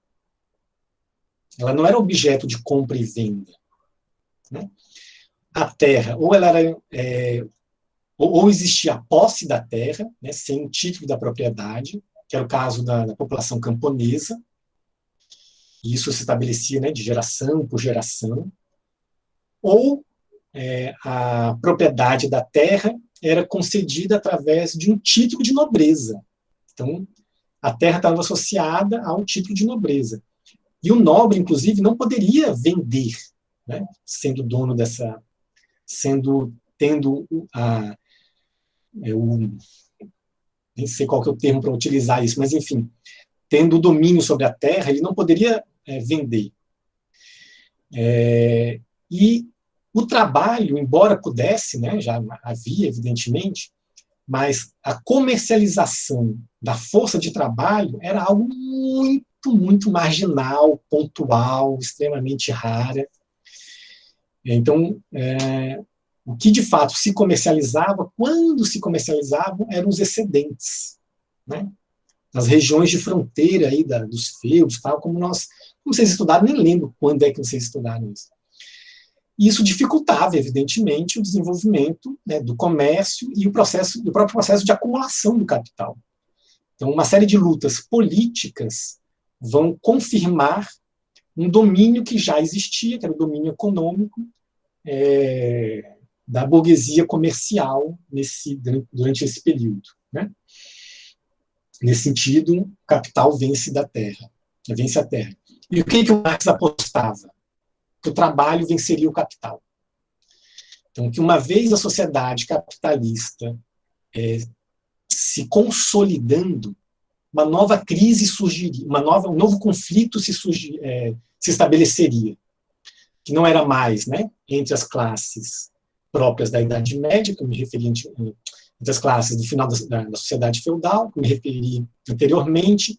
Ela não era objeto de compra e venda. Né? A terra, ou ela era... ou existia a posse da terra, né, sem o título da propriedade, que era o caso da população camponesa, e isso se estabelecia, né, de geração por geração, ou a propriedade da terra era concedida através de um título de nobreza. Então, a terra estava associada ao título de nobreza. E o nobre, inclusive, não poderia vender, né, sendo dono dessa... tendo nem sei qual que é o termo para utilizar isso, mas, enfim, tendo o domínio sobre a terra, ele não poderia vender. E o trabalho, embora pudesse, né, já havia, evidentemente, mas a comercialização da força de trabalho era algo muito, muito marginal, pontual, extremamente rara. Então, o que de fato se comercializava, quando se comercializavam, eram os excedentes. Né? Nas regiões de fronteira aí dos feudos, tal, como vocês estudaram, nem lembro quando é que vocês estudaram isso. E isso dificultava, evidentemente, o desenvolvimento, né, do comércio e o próprio processo de acumulação do capital. Então, uma série de lutas políticas vão confirmar um domínio que já existia, que era o domínio econômico, da burguesia comercial durante esse período. Né? Nesse sentido, o capital vence a terra. E o que o Marx apostava? Que o trabalho venceria o capital. Então, que uma vez a sociedade capitalista se consolidando, uma nova crise surgiria, um novo conflito se estabeleceria, que não era mais, né, entre as classes próprias da Idade Média, que eu me referi entre as classes do final da sociedade feudal, que eu me referi anteriormente,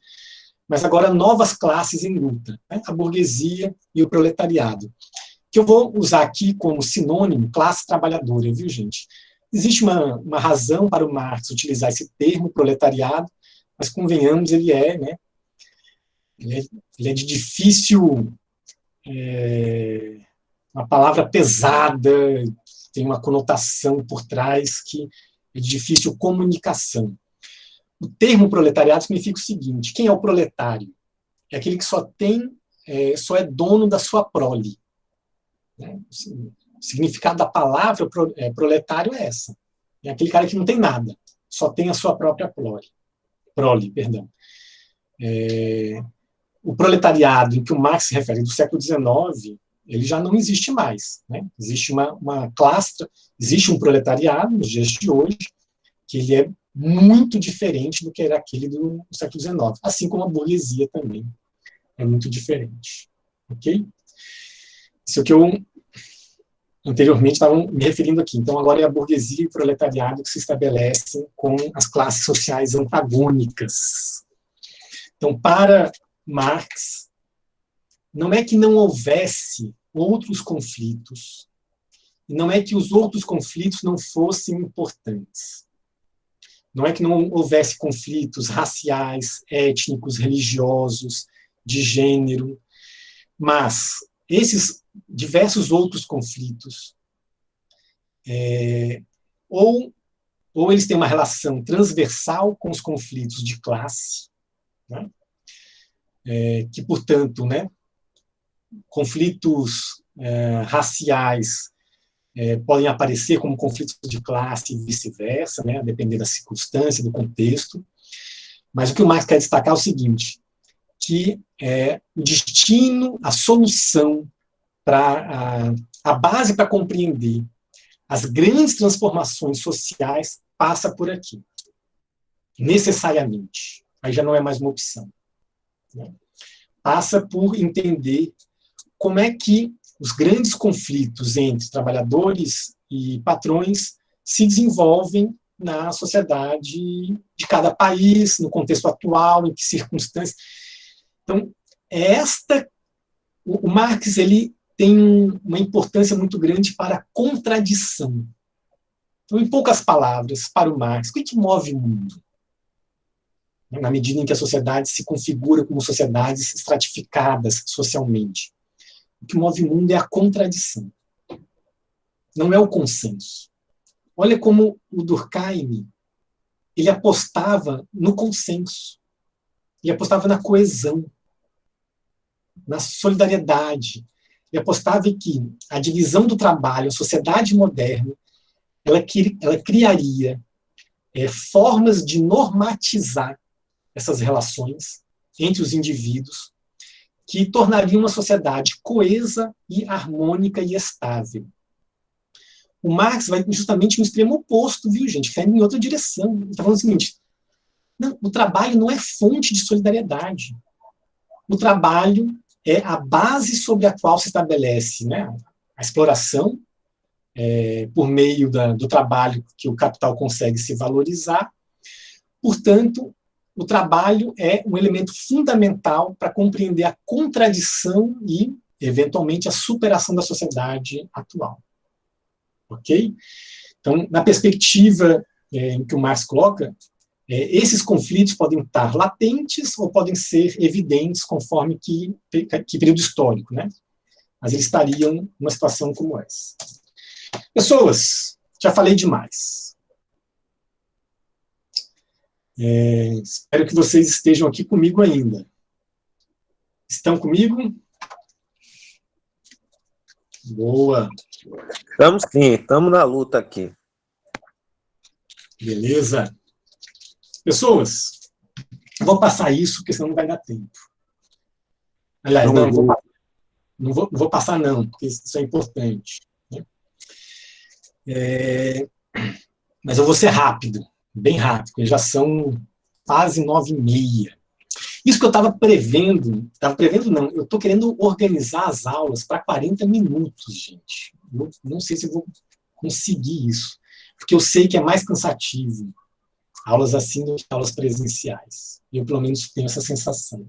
mas agora novas classes em luta, né, a burguesia e o proletariado, que eu vou usar aqui como sinônimo classe trabalhadora, viu, gente? Existe uma razão para o Marx utilizar esse termo, proletariado, mas convenhamos, ele é de difícil, uma palavra pesada, tem uma conotação por trás que é de difícil comunicação. O termo proletariado significa o seguinte: quem é o proletário? É aquele que só é dono da sua prole. Né? O significado da palavra proletário é essa. É aquele cara que não tem nada, só tem a sua própria prole, perdão. O proletariado em que o Marx se refere do século XIX, ele já não existe mais. Né? Existe uma classe, existe um proletariado nos dias de hoje, que ele é muito diferente do que era aquele do século XIX, assim como a burguesia também é muito diferente. Ok? Isso que eu anteriormente estava me referindo aqui. Então, agora é a burguesia e o proletariado que se estabelecem com as classes sociais antagônicas. Então, para Marx, não é que não houvesse outros conflitos, e não é que os outros conflitos não fossem importantes. Não é que não houvesse conflitos raciais, étnicos, religiosos, de gênero, mas esses diversos outros conflitos, ou eles têm uma relação transversal com os conflitos de classe, né? Que, portanto, né, conflitos raciais podem aparecer como conflitos de classe e vice-versa, né, a depender da circunstância, do contexto. Mas o que o Marx quer destacar é o seguinte, que o destino, a solução, a base para compreender as grandes transformações sociais passa por aqui, necessariamente. Aí já não é mais uma opção, né? Passa por entender como é que os grandes conflitos entre trabalhadores e patrões se desenvolvem na sociedade de cada país, no contexto atual, em que circunstâncias. Então, o Marx ele tem uma importância muito grande para a contradição. Então, em poucas palavras, para o Marx, o que move o mundo? Na medida em que a sociedade se configura como sociedades estratificadas socialmente. O que move o mundo é a contradição. Não é o consenso. Olha como o Durkheim, ele apostava no consenso. Ele apostava na coesão, na solidariedade. Ele apostava em que a divisão do trabalho, a sociedade moderna, ela criaria formas de normatizar essas relações entre os indivíduos que tornariam uma sociedade coesa e harmônica e estável. O Marx vai justamente no extremo oposto, viu, gente? Vai em outra direção. Ele está falando o seguinte, não, o trabalho não é fonte de solidariedade. O trabalho é a base sobre a qual se estabelece, né, a exploração, por meio do trabalho que o capital consegue se valorizar. Portanto, o trabalho é um elemento fundamental para compreender a contradição e, eventualmente, a superação da sociedade atual. Ok? Então, na perspectiva em que o Marx coloca, esses conflitos podem estar latentes ou podem ser evidentes conforme que período histórico, né? Mas eles estariam numa situação como essa. Pessoas, já falei demais. Espero que vocês estejam aqui comigo ainda. Estão comigo? Boa. Estamos sim, estamos na luta aqui. Beleza. Pessoas, vou passar isso, porque senão não vai dar tempo. Aliás, não vou passar não, porque isso é importante, né? Mas eu vou ser rápido, bem rápido, porque já são quase 9h30. Isso que eu estava prevendo não, eu estou querendo organizar as aulas para 40 minutos, gente. Eu não sei se eu vou conseguir isso, porque eu sei que é mais cansativo aulas assim do que aulas presenciais. Eu, pelo menos, tenho essa sensação.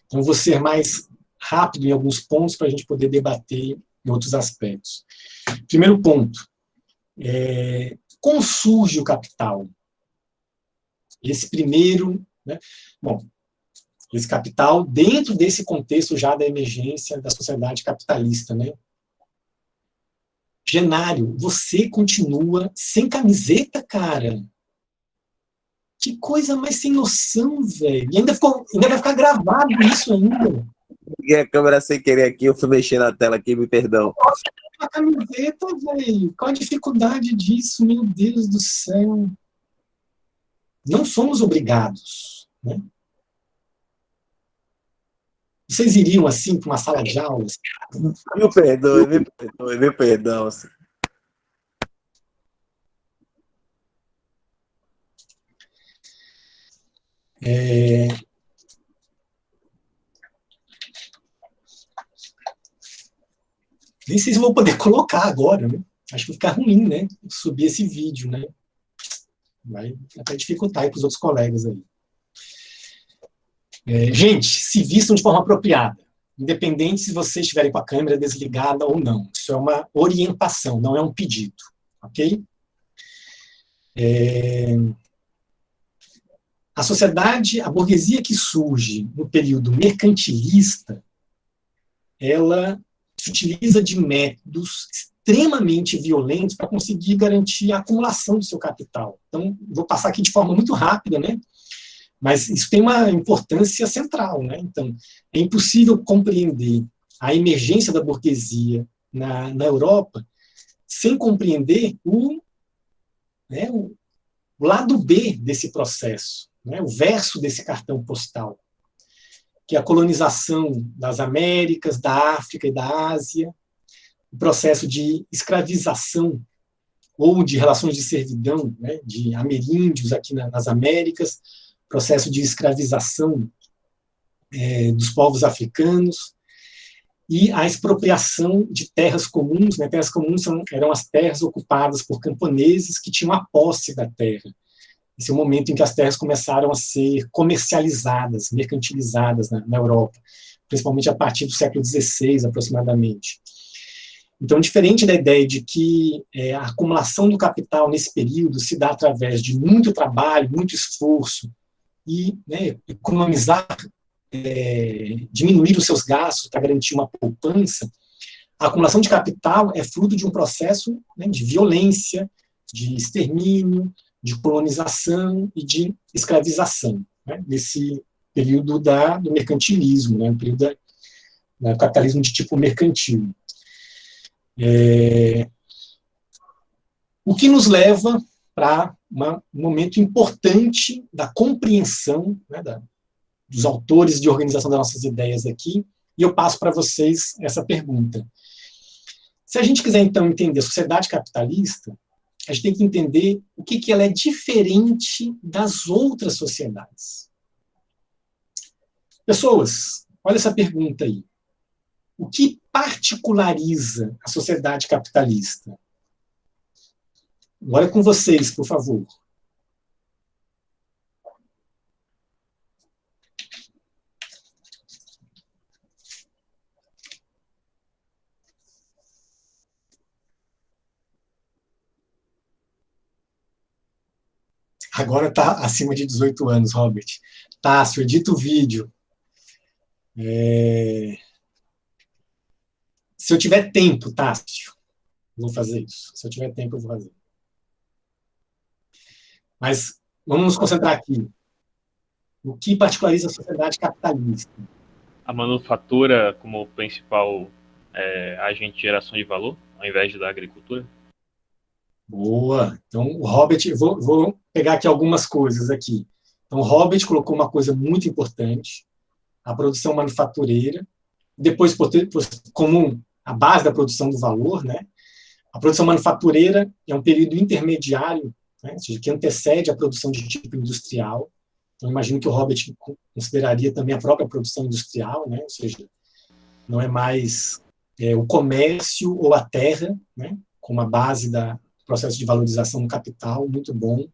Então, eu vou ser mais rápido em alguns pontos para a gente poder debater em outros aspectos. Primeiro ponto, como surge o capital? Esse primeiro, né? Bom, esse capital dentro desse contexto já da emergência da sociedade capitalista, né? Genário, você continua sem camiseta, cara. Que coisa mais sem noção, velho. E ainda vai ficar gravado isso ainda. Liguei a câmera sem querer aqui, eu fui mexer na tela aqui, me perdão. A camiseta, velho. Qual a dificuldade disso, meu Deus do céu? Não somos obrigados, né? Vocês iriam, assim, para uma sala de aulas? Me perdoe, me perdão. Nem sei se vou poder colocar agora, né? Acho que vai ficar ruim, né? Subir esse vídeo, né? Vai até dificultar aí para os outros colegas aí. Gente, se vistam de forma apropriada, independente se vocês estiverem com a câmera desligada ou não. Isso é uma orientação, não é um pedido, ok? A sociedade, a burguesia que surge no período mercantilista, ela se utiliza de métodos extremamente violentos para conseguir garantir a acumulação do seu capital. Então, vou passar aqui de forma muito rápida, né? Mas isso tem uma importância central, né? Então, é impossível compreender a emergência da burguesia na Europa sem compreender o lado B desse processo, né? O verso desse cartão postal, que é a colonização das Américas, da África e da Ásia, o processo de escravização ou de relações de servidão, né, de ameríndios aqui nas Américas, processo de escravização dos povos africanos, e a expropriação de terras comuns, né? Terras comuns eram as terras ocupadas por camponeses que tinham a posse da terra. Esse é o momento em que as terras começaram a ser comercializadas, mercantilizadas na Europa, principalmente a partir do século XVI, aproximadamente. Então, diferente da ideia de que a acumulação do capital nesse período se dá através de muito trabalho, muito esforço, e, né, economizar, diminuir os seus gastos para garantir uma poupança, a acumulação de capital é fruto de um processo, né, de violência, de extermínio, de colonização e de escravização, né, nesse período do mercantilismo, né, no período do capitalismo de tipo mercantil. O que nos leva para um momento importante da compreensão, né, dos autores de organização das nossas ideias aqui, e eu passo para vocês essa pergunta. Se a gente quiser, então, entender a sociedade capitalista, a gente tem que entender o que ela é diferente das outras sociedades. Pessoas, olha essa pergunta aí. O que particulariza a sociedade capitalista? Agora é com vocês, por favor. Agora está acima de 18 anos, Robert. Tássio, edita o vídeo. Se eu tiver tempo, Tássio, vou fazer isso. Se eu tiver tempo, eu vou fazer. Mas vamos nos concentrar aqui. O que particulariza a sociedade capitalista? A manufatura como principal agente de geração de valor, ao invés da agricultura? Boa. Então, o Robert, vou pegar aqui algumas coisas aqui. Então, o Robert colocou uma coisa muito importante, a produção manufatureira, depois, como a base da produção do valor, né? A produção manufatureira é um período intermediário, né, ou seja, que antecede a produção de tipo industrial. Então, imagino que o Robert consideraria também a própria produção industrial, né? Ou seja, não é mais o comércio ou a terra, né, como a base do processo de valorização do capital, muito bom.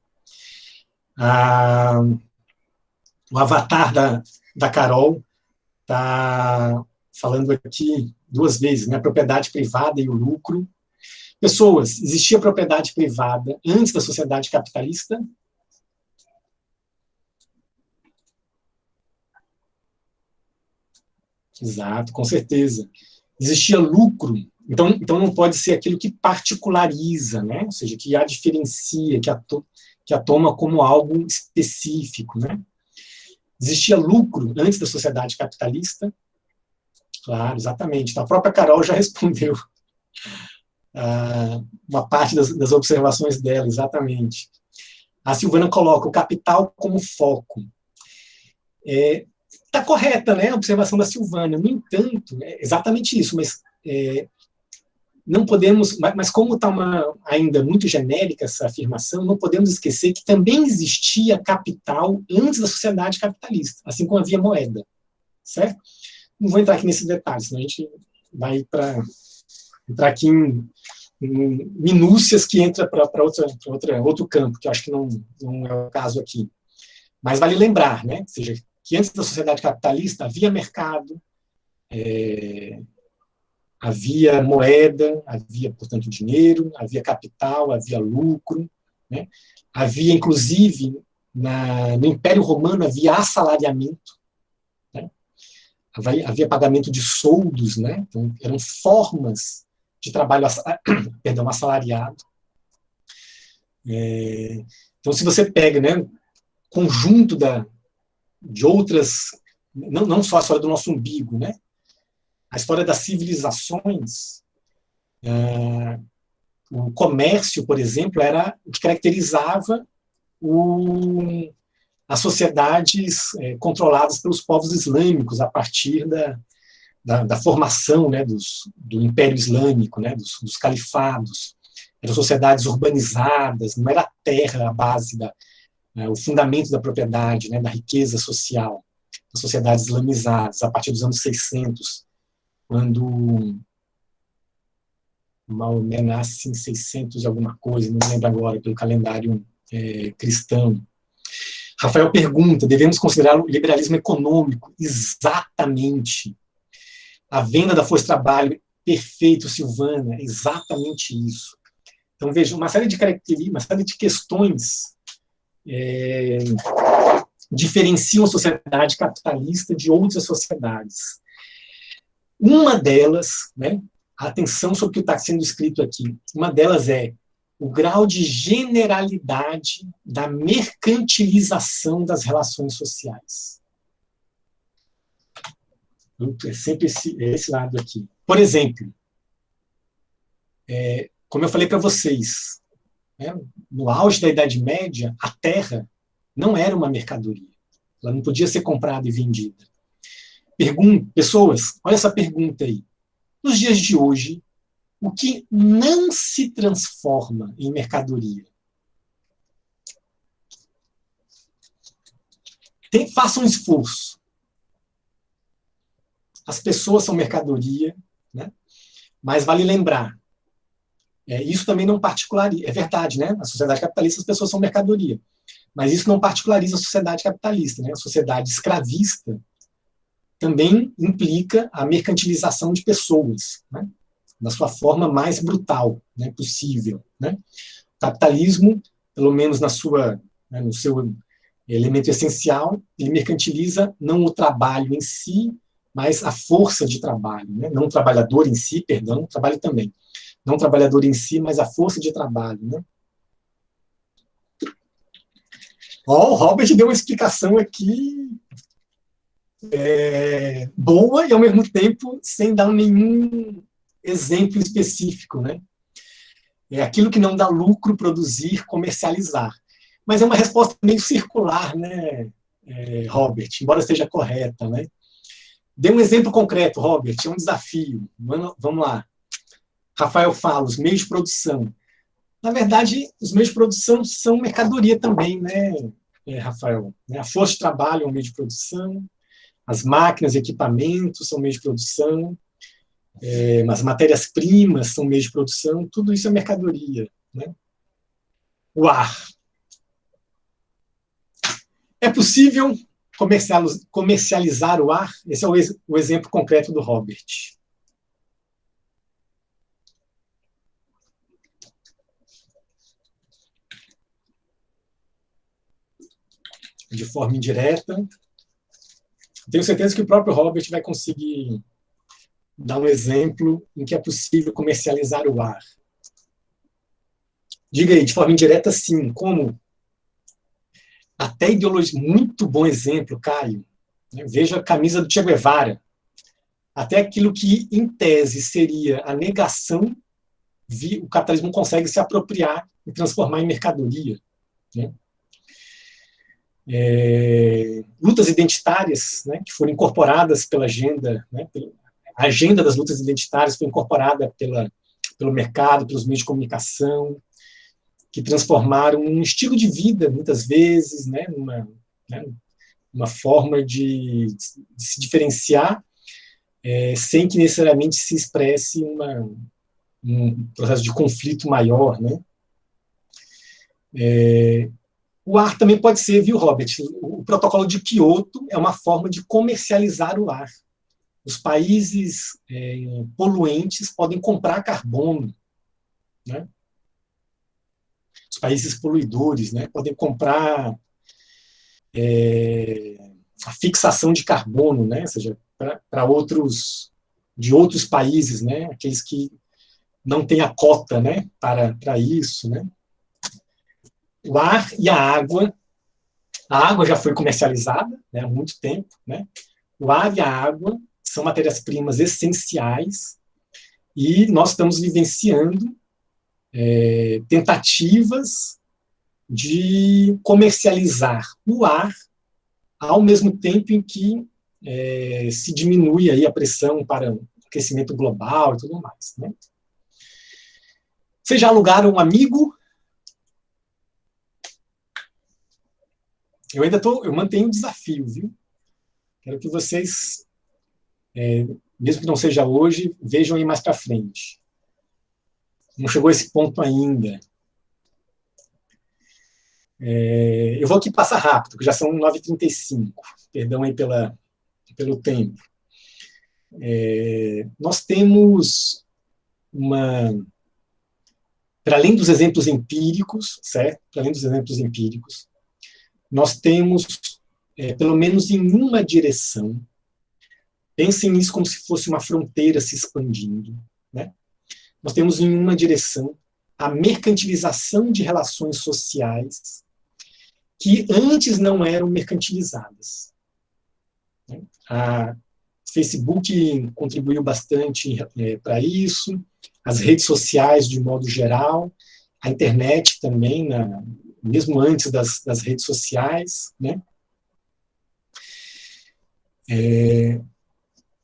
O avatar da Carol está falando aqui 2 vezes, né, a propriedade privada e o lucro. Pessoas, existia propriedade privada antes da sociedade capitalista? Exato, com certeza. Existia lucro, então não pode ser aquilo que particulariza, né? Ou seja, que a diferencia, que a toma como algo específico, né? Existia lucro antes da sociedade capitalista? Claro, exatamente. Então, a própria Carol já respondeu uma parte das observações dela, exatamente. A Silvana coloca o capital como foco. Está correta, né, a observação da Silvana. No entanto, é exatamente isso, mas não podemos, mas como está ainda muito genérica essa afirmação, não podemos esquecer que também existia capital antes da sociedade capitalista, assim como havia moeda, certo? Não vou entrar aqui nesse detalhe, senão a gente vai entrar aqui em minúcias que entra para outro campo, que eu acho que não é o caso aqui. Mas vale lembrar, né? Ou seja, que antes da sociedade capitalista havia mercado, havia moeda, havia, portanto, dinheiro, havia capital, havia lucro, né? Havia, inclusive, no Império Romano, havia assalariamento, né? Havia pagamento de soldos, né? Então, eram formas de trabalho assalariado. Então, se você pega, né, conjunto de outras, não só a história do nosso umbigo, né? A história das civilizações, o comércio, por exemplo, era o que caracterizava as sociedades controladas pelos povos islâmicos a partir da formação, né, do Império Islâmico, né, dos califados. Eram sociedades urbanizadas, não era a terra a base, o fundamento da propriedade, né, da riqueza social. As sociedades islamizadas, a partir dos anos 600, quando Maomé nasce em 600 e alguma coisa, não lembro agora, pelo calendário cristão. Rafael pergunta, devemos considerar o liberalismo econômico? Exatamente. A venda da força de trabalho, perfeito, Silvana, exatamente isso. Então, veja, uma série de características, uma série de questões diferenciam a sociedade capitalista de outras sociedades. Uma delas, né, atenção sobre o que está sendo escrito aqui, uma delas é o grau de generalidade da mercantilização das relações sociais. É sempre esse lado aqui. Por exemplo, como eu falei para vocês, né, no auge da Idade Média, a terra não era uma mercadoria. Ela não podia ser comprada e vendida. Pessoas, olha essa pergunta aí. Nos dias de hoje, o que não se transforma em mercadoria? Faça um esforço. As pessoas são mercadoria, né? Mas vale lembrar, isso também não particulariza, é verdade, né? Na sociedade capitalista as pessoas são mercadoria, mas isso não particulariza a sociedade capitalista, né? A sociedade escravista também implica a mercantilização de pessoas, né? Da sua forma mais brutal, né, possível, né? O capitalismo, pelo menos no seu elemento essencial, ele mercantiliza não o trabalho em si, mas a força de trabalho, né? Não o trabalhador em si, perdão, o trabalho também. Não o trabalhador em si, mas a força de trabalho, né? O Robert deu uma explicação aqui boa e, ao mesmo tempo, sem dar nenhum exemplo específico, né? É aquilo que não dá lucro, produzir, comercializar. Mas é uma resposta meio circular, né, Robert, embora esteja correta, né? Dê um exemplo concreto, Robert, é um desafio. Vamos lá. Rafael fala, os meios de produção. Na verdade, os meios de produção são mercadoria também, né, Rafael? A força de trabalho é um meio de produção, as máquinas e equipamentos são meios de produção, as matérias-primas são meios de produção, tudo isso é mercadoria, né? O ar. É possível comercializar o ar? Esse é o exemplo concreto do Robert. De forma indireta. Tenho certeza que o próprio Robert vai conseguir dar um exemplo em que é possível comercializar o ar. Diga aí, de forma indireta, sim. Como? Até ideologia. Muito bom exemplo, Caio. Veja a camisa do Che Guevara. Até aquilo que, em tese, seria a negação, o capitalismo consegue se apropriar e transformar em mercadoria, né? Lutas identitárias, né, que foram incorporadas pela agenda, né, a agenda das lutas identitárias foi incorporada pelo mercado, pelos meios de comunicação, que transformaram um estilo de vida, muitas vezes, né, uma forma de se diferenciar, sem que necessariamente se expresse um processo de conflito maior, né? O ar também pode ser, viu, Robert? o protocolo de Quioto é uma forma de comercializar o ar. Os países poluentes podem comprar carbono, né? Os países poluidores, né, podem comprar a fixação de carbono, né, ou seja, para de outros países, né, aqueles que não têm a cota, né, para isso, né. O ar e a água já foi comercializada, né, há muito tempo, né. O ar e a água são matérias-primas essenciais e nós estamos vivenciando tentativas de comercializar o ar ao mesmo tempo em que se diminui aí a pressão para o aquecimento global e tudo mais, né? Vocês já alugaram um amigo? Eu mantenho o desafio, viu? Quero que vocês, mesmo que não seja hoje, vejam aí mais para frente. Não chegou a esse ponto ainda. Eu vou aqui passar rápido, porque já são 9h35. Perdão aí pelo tempo. Nós temos para além dos exemplos empíricos, certo? Para além dos exemplos empíricos, nós temos, pelo menos em uma direção, pensem nisso como se fosse uma fronteira se expandindo, né? Nós temos em uma direção a mercantilização de relações sociais que antes não eram mercantilizadas. A Facebook contribuiu bastante para isso, as redes sociais de modo geral, a internet também, mesmo antes das redes sociais, né?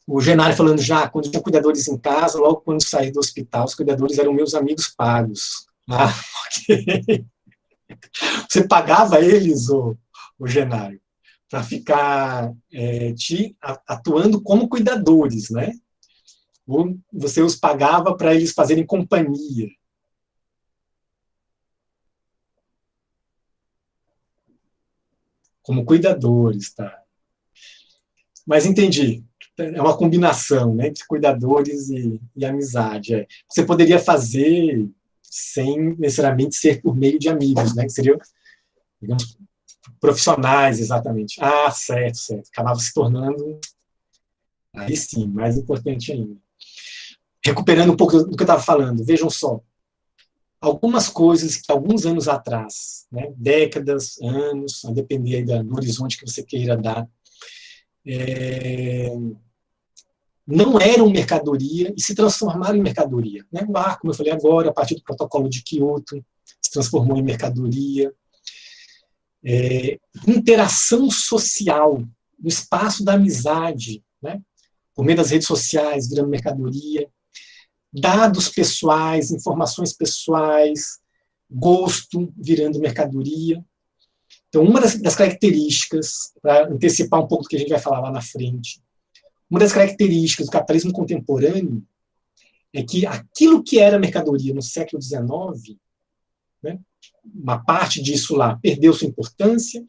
O Genário falando já, quando tinha cuidadores em casa, logo quando saí do hospital, os cuidadores eram meus amigos pagos. Ah, ok. Você pagava eles, o Genário, para ficar atuando como cuidadores, né? Ou você os pagava para eles fazerem companhia. Como cuidadores, tá? Mas entendi. É uma combinação, né, entre cuidadores e amizade. Você poderia fazer sem necessariamente ser por meio de amigos, né, que seriam, digamos, profissionais, exatamente. Ah, certo. Acabava se tornando, aí sim, mais importante ainda. Recuperando um pouco do que eu estava falando, vejam só, algumas coisas que alguns anos atrás, né, décadas, anos, a depender aí do horizonte que você queira dar, não eram mercadoria e se transformaram em mercadoria, né? O ar, como eu falei agora, a partir do protocolo de Quioto, se transformou em mercadoria. Interação social, no espaço da amizade, né? Por meio das redes sociais, virando mercadoria. Dados pessoais, informações pessoais, gosto virando mercadoria. Então, uma das características, para antecipar um pouco do que a gente vai falar lá na frente, uma das características do capitalismo contemporâneo é que aquilo que era mercadoria no século XIX, né, uma parte disso lá perdeu sua importância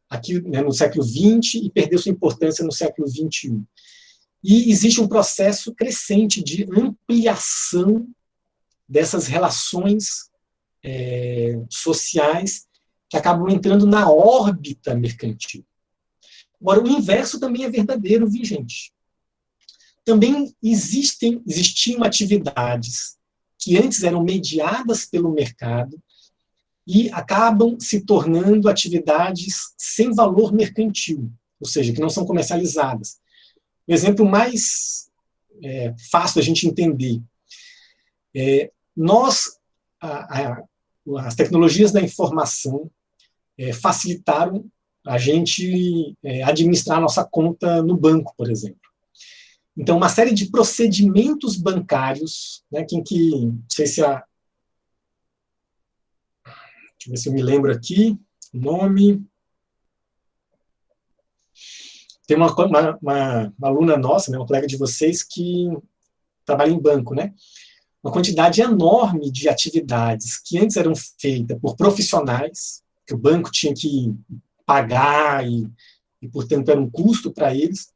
aqui, né, no século XX e perdeu sua importância no século XXI. E existe um processo crescente de ampliação dessas relações sociais que acabam entrando na órbita mercantil. Agora, o inverso também é verdadeiro, viu, gente? Também existiam atividades que antes eram mediadas pelo mercado e acabam se tornando atividades sem valor mercantil, ou seja, que não são comercializadas. O exemplo mais fácil da gente entender. As tecnologias da informação facilitaram a gente administrar a nossa conta no banco, por exemplo. Então, uma série de procedimentos bancários, né, não sei se deixa eu ver se eu me lembro aqui, o nome. Tem uma aluna nossa, né, uma colega de vocês, que trabalha em banco, né? Uma quantidade enorme de atividades que antes eram feitas por profissionais, que o banco tinha que pagar e, portanto, era um custo para eles,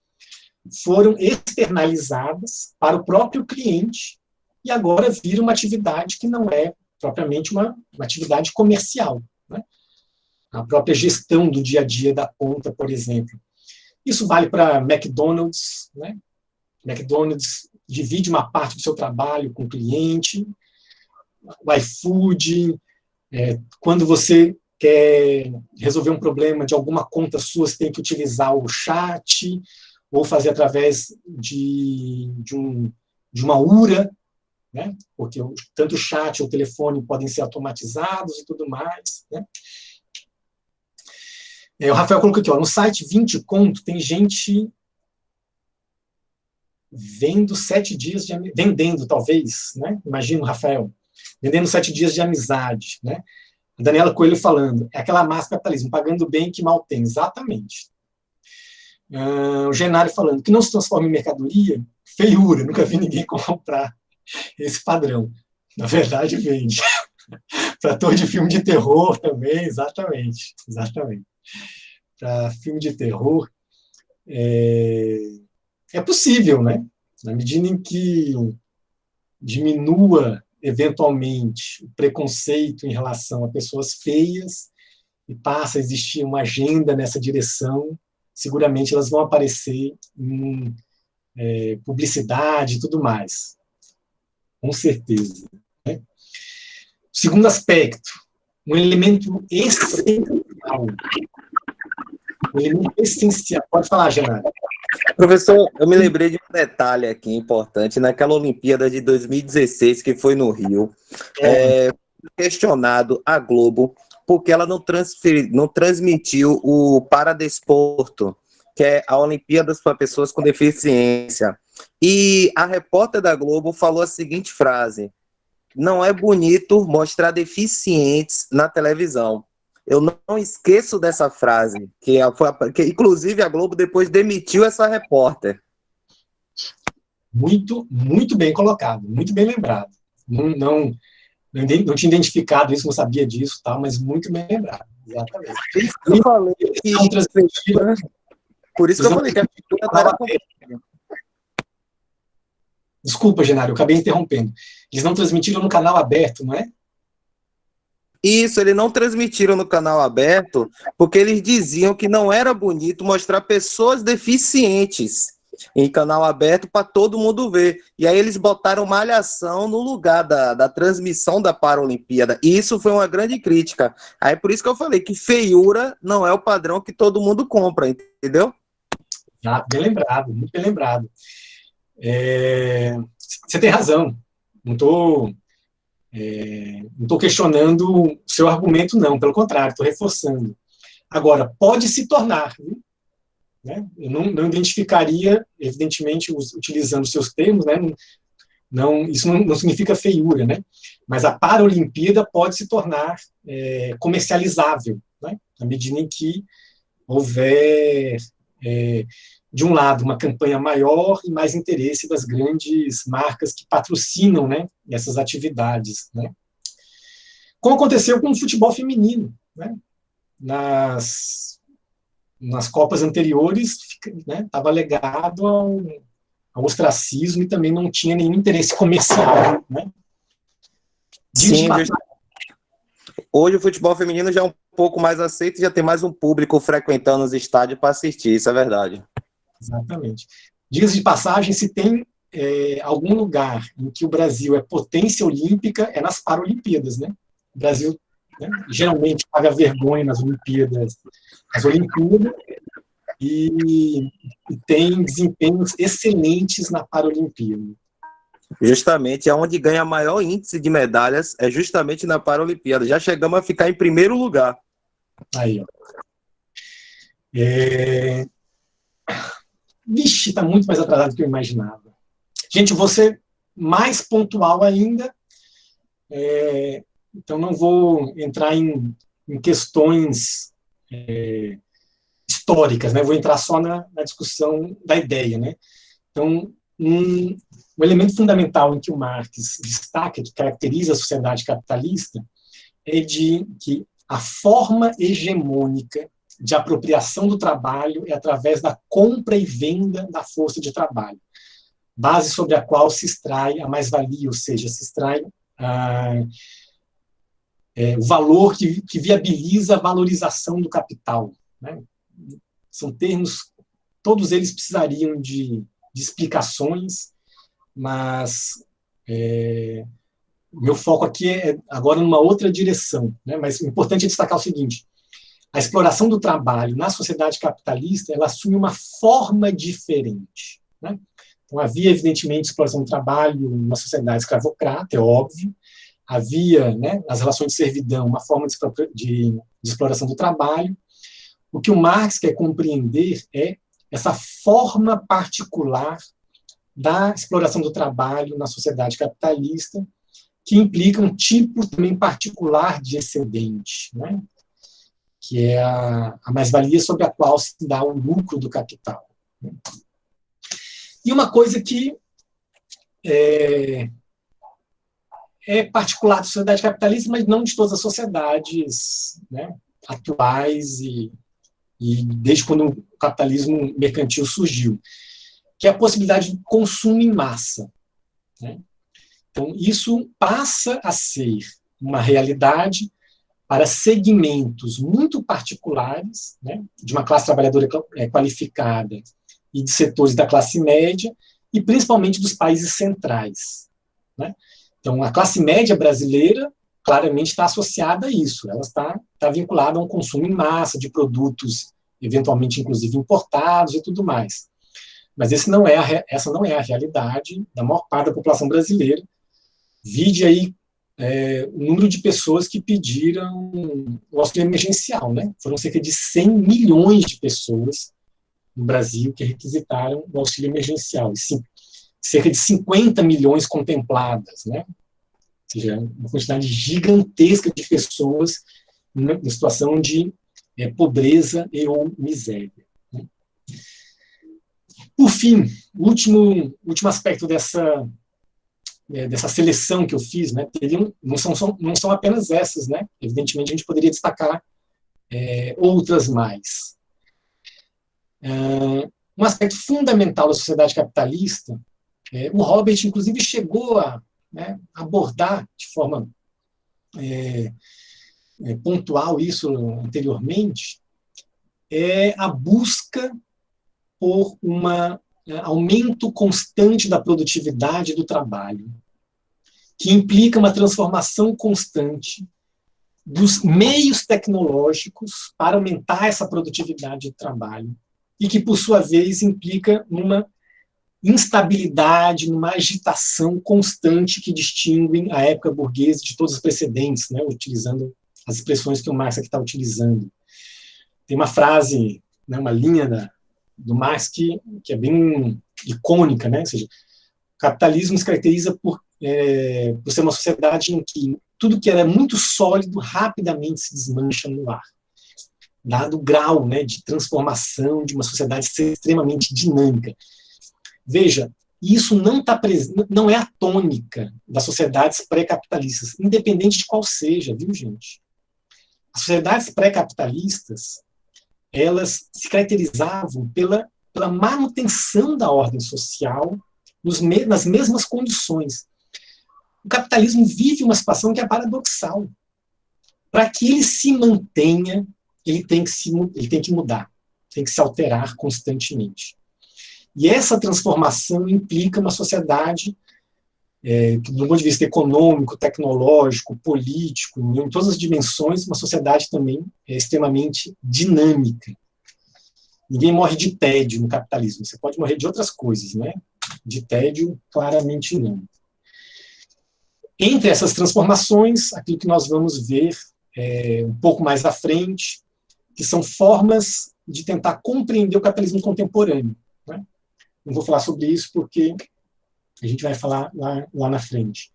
foram externalizadas para o próprio cliente e agora vira uma atividade que não é propriamente uma atividade comercial, né? A própria gestão do dia a dia da conta, por exemplo. Isso vale para McDonald's, né? McDonald's divide uma parte do seu trabalho com o cliente, o iFood, quando você quer resolver um problema de alguma conta sua, você tem que utilizar o chat, ou fazer através de uma URA, né? Porque tanto o chat ou o telefone podem ser automatizados e tudo mais, né? O Rafael colocou aqui, no site 20 Conto tem gente vendendo 7 dias de amizade, vendendo, talvez, né? Imagino, Rafael, vendendo 7 dias de amizade, né? A Daniela Coelho falando, é aquela máscara capitalismo, pagando bem que mal tem, exatamente. O Genário falando, que não se transforma em mercadoria, feiura, nunca vi ninguém comprar esse padrão. Na verdade, vende. Para ator de filme de terror também, exatamente. Para filme de terror, é possível, né? Na medida em que diminua, eventualmente, o preconceito em relação a pessoas feias e passa a existir uma agenda nessa direção, seguramente elas vão aparecer em publicidade e tudo mais. Com certeza. Né? Segundo aspecto, um elemento essencial. Pode falar, Genaro. Professor, eu me lembrei de um detalhe aqui importante, naquela Olimpíada de 2016, que foi no Rio, questionado a Globo porque ela não transmitiu o Paradesporto, que é a Olimpíadas para pessoas com deficiência. E a repórter da Globo falou a seguinte frase: não é bonito mostrar deficientes na televisão. Eu não esqueço dessa frase, que inclusive a Globo depois demitiu essa repórter. Muito, muito bem colocado, muito bem lembrado. Não tinha identificado isso, não sabia disso, mas muito bem lembrado. Exatamente. Por isso que eu falei que a figura não era complicada. Desculpa, Genário, eu acabei interrompendo. Eles não transmitiram no canal aberto, não é? Isso, eles não transmitiram no canal aberto porque eles diziam que não era bonito mostrar pessoas deficientes em canal aberto para todo mundo ver. E aí eles botaram Malhação no lugar da transmissão da Paralimpíada. E isso foi uma grande crítica. Aí por isso que eu falei que feiura não é o padrão que todo mundo compra, entendeu? Bem lembrado, muito bem lembrado. Você tem razão. Não estou questionando o seu argumento, não. Pelo contrário, estou reforçando. Agora, pode se tornar, viu? Né? Eu não identificaria, evidentemente, utilizando os seus termos, né? Isso não significa feiura, né? Mas a Paralimpíada pode se tornar comercializável, né? Na medida em que houver, de um lado, uma campanha maior e mais interesse das grandes marcas que patrocinam, né, essas atividades, né? Como aconteceu com o futebol feminino, né? Nas Copas anteriores, estava legado ao ostracismo e também não tinha nenhum interesse comercial, né? Sim, hoje o futebol feminino já é um pouco mais aceito e já tem mais um público frequentando os estádios para assistir, isso é verdade. Exatamente. Diga-se de passagem, se tem algum lugar em que o Brasil é potência olímpica, é nas Paralimpíadas, né? O Brasil, né, geralmente paga vergonha nas Olimpíadas, e tem desempenhos excelentes na Paralimpíada. Justamente, é onde ganha maior índice de medalhas, é justamente na Paralimpíada. Já chegamos a ficar em primeiro lugar. Aí, ó. Vixe, está muito mais atrasado do que eu imaginava. Gente, vou ser mais pontual ainda, então não vou entrar em questões históricas, né? Vou entrar só na discussão da ideia, né? Então, um elemento fundamental em que o Marx destaca, que caracteriza a sociedade capitalista, é de que a forma hegemônica de apropriação do trabalho é através da compra e venda da força de trabalho, base sobre a qual se extrai a mais-valia, ou seja, se extrai o valor que viabiliza a valorização do capital, né? São termos, todos eles precisariam de explicações, mas meu foco aqui é agora numa outra direção, né? Mas o importante é destacar o seguinte: a exploração do trabalho na sociedade capitalista, ela assume uma forma diferente, né? Então, havia, evidentemente, exploração do trabalho numa sociedade escravocrata, é óbvio. Havia, né, nas relações de servidão, uma forma de exploração do trabalho. O que o Marx quer compreender é essa forma particular da exploração do trabalho na sociedade capitalista, que implica um tipo também particular de excedente, né, que é a mais-valia sobre a qual se dá o lucro do capital. E uma coisa que é particular da sociedade capitalista, mas não de todas as sociedades, né, atuais e desde quando o capitalismo mercantil surgiu, que é a possibilidade de consumo em massa, né? Então, isso passa a ser uma realidade para segmentos muito particulares, né, de uma classe trabalhadora qualificada e de setores da classe média, e principalmente dos países centrais, né? Então, a classe média brasileira claramente está associada a isso, ela está vinculada a um consumo em massa de produtos, eventualmente, inclusive, importados e tudo mais. Mas essa não é a realidade da maior parte da população brasileira. Vide aí o número de pessoas que pediram o auxílio emergencial, né? Foram cerca de 100 milhões de pessoas no Brasil que requisitaram o auxílio emergencial. E cerca de 50 milhões contempladas, né? Ou seja, uma quantidade gigantesca de pessoas em situação de pobreza e ou miséria, né? Por fim, o último aspecto dessa seleção que eu fiz, né, não são apenas essas, né? Evidentemente, a gente poderia destacar outras mais. Um aspecto fundamental da sociedade capitalista, o Robert, inclusive, chegou a abordar de forma pontual isso anteriormente, é a busca por um aumento constante da produtividade do trabalho, que implica uma transformação constante dos meios tecnológicos para aumentar essa produtividade de trabalho, e que, por sua vez, implica numa instabilidade, numa agitação constante que distinguem a época burguesa de todos os precedentes, né, utilizando as expressões que o Marx aqui está utilizando. Tem uma frase, né, uma linha do Marx que é bem icônica, né? Ou seja, o capitalismo se caracteriza por ser uma sociedade em que tudo que era muito sólido rapidamente se desmancha no ar, dado o grau, né, de transformação de uma sociedade extremamente dinâmica. Veja, isso não é a tônica das sociedades pré-capitalistas, independente de qual seja, viu, gente? As sociedades pré-capitalistas, elas se caracterizavam pela manutenção da ordem social nas mesmas condições. O capitalismo vive uma situação que é paradoxal. Para que ele se mantenha, ele tem que mudar, tem que se alterar constantemente. E essa transformação implica uma sociedade, do ponto de vista econômico, tecnológico, político, em todas as dimensões, uma sociedade também extremamente dinâmica. Ninguém morre de tédio no capitalismo. Você pode morrer de outras coisas, né? De tédio, claramente não. Entre essas transformações, aquilo que nós vamos ver um pouco mais à frente, que são formas de tentar compreender o capitalismo contemporâneo, né? Não vou falar sobre isso porque a gente vai falar lá na frente.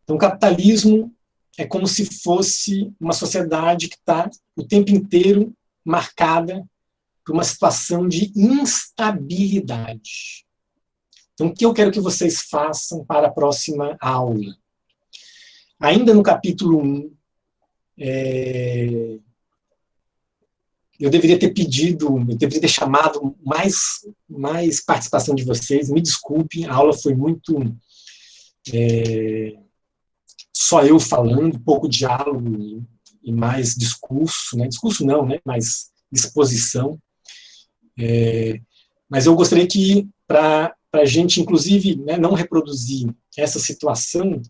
Então, o capitalismo é como se fosse uma sociedade que está o tempo inteiro marcada por uma situação de instabilidade. Então, o que eu quero que vocês façam para a próxima aula? Ainda no capítulo 1, eu deveria ter pedido, eu deveria ter chamado mais participação de vocês. Me desculpem, a aula foi muito só eu falando, pouco diálogo e mais discurso, né? Discurso não, né? Mais exposição. Mas eu gostaria que, para a gente, inclusive, né, não reproduzir essa situação,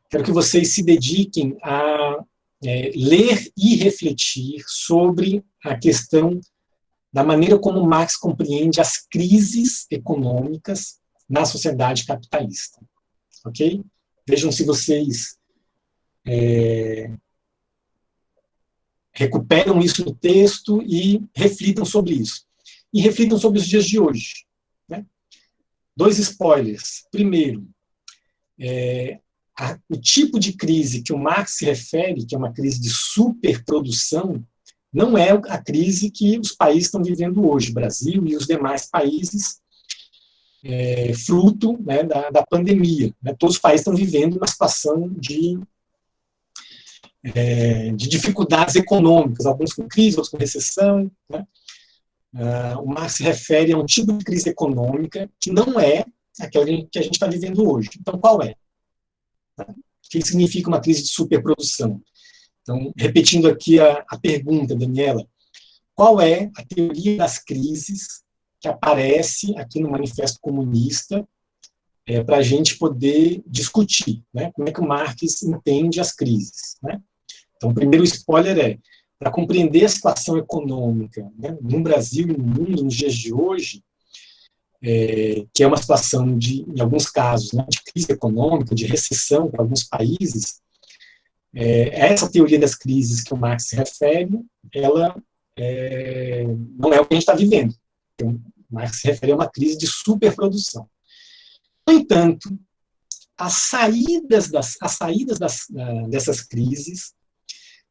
quero que vocês se dediquem a ler e refletir sobre a questão da maneira como Marx compreende as crises econômicas na sociedade capitalista. Ok? Vejam se vocês recuperam isso no texto e reflitam sobre isso. E reflitam sobre os dias de hoje. Né? 2 spoilers. Primeiro, o tipo de crise que o Marx se refere, que é uma crise de superprodução, não é a crise que os países estão vivendo hoje, o Brasil e os demais países, fruto, né, da pandemia. Né? Todos os países estão vivendo uma situação de dificuldades econômicas, alguns com crise, outros com recessão. Né? O Marx se refere a um tipo de crise econômica que não é aquela que a gente está vivendo hoje. Então, qual é? O que significa uma crise de superprodução? Então, repetindo aqui a pergunta, Daniela, qual é a teoria das crises que aparece aqui no Manifesto Comunista para a gente poder discutir, né? Como é que o Marx entende as crises, né? Então, o primeiro spoiler para compreender a situação econômica, né, no Brasil e no mundo nos dias de hoje, que é uma situação em alguns casos, né, de crise econômica, de recessão para alguns países, essa teoria das crises que o Marx se refere, ela não é o que a gente está vivendo. Então, o Marx se refere a uma crise de superprodução. No entanto, as saídas dessas crises,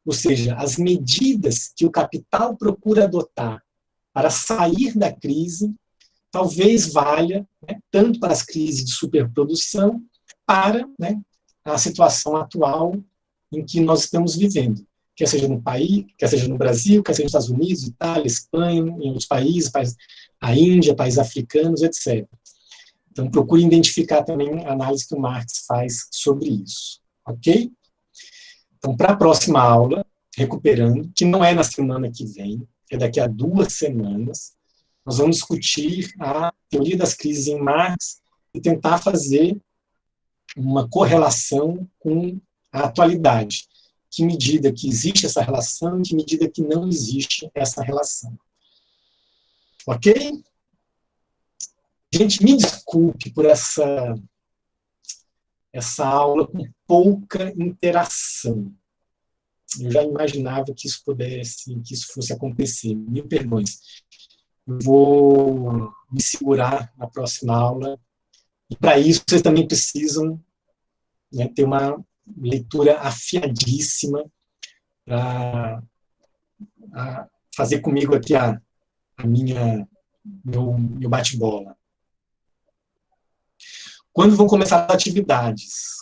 ou seja, as medidas que o capital procura adotar para sair da crise, talvez valha, né, tanto para as crises de superprodução, para, né, a situação atual em que nós estamos vivendo, quer seja no país, quer seja no Brasil, quer seja nos Estados Unidos, Itália, Espanha, em outros países, a Índia, países africanos, etc. Então, procure identificar também a análise que o Marx faz sobre isso. Ok? Então, para a próxima aula, recuperando, que não é na semana que vem, é daqui a 2 semanas, nós vamos discutir a teoria das crises em Marx e tentar fazer uma correlação com a atualidade. Que medida que existe essa relação, que medida que não existe essa relação. Ok? Gente, me desculpe por essa aula com pouca interação. Eu já imaginava que isso fosse acontecer. Me perdoem. Eu vou me segurar na próxima aula. E para isso, vocês também precisam, né, ter uma leitura afiadíssima para fazer comigo aqui meu bate-bola. Quando vão começar as atividades?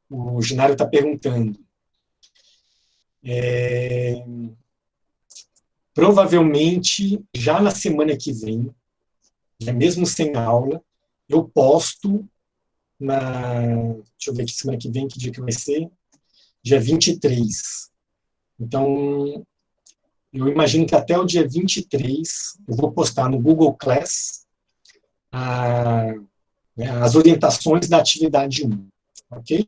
O Ginário está perguntando. Provavelmente, já na semana que vem, né, mesmo sem aula, eu posto deixa eu ver aqui, semana que vem, que dia que vai ser? Dia 23. Então, eu imagino que até o dia 23, eu vou postar no Google Class as orientações da atividade 1, ok?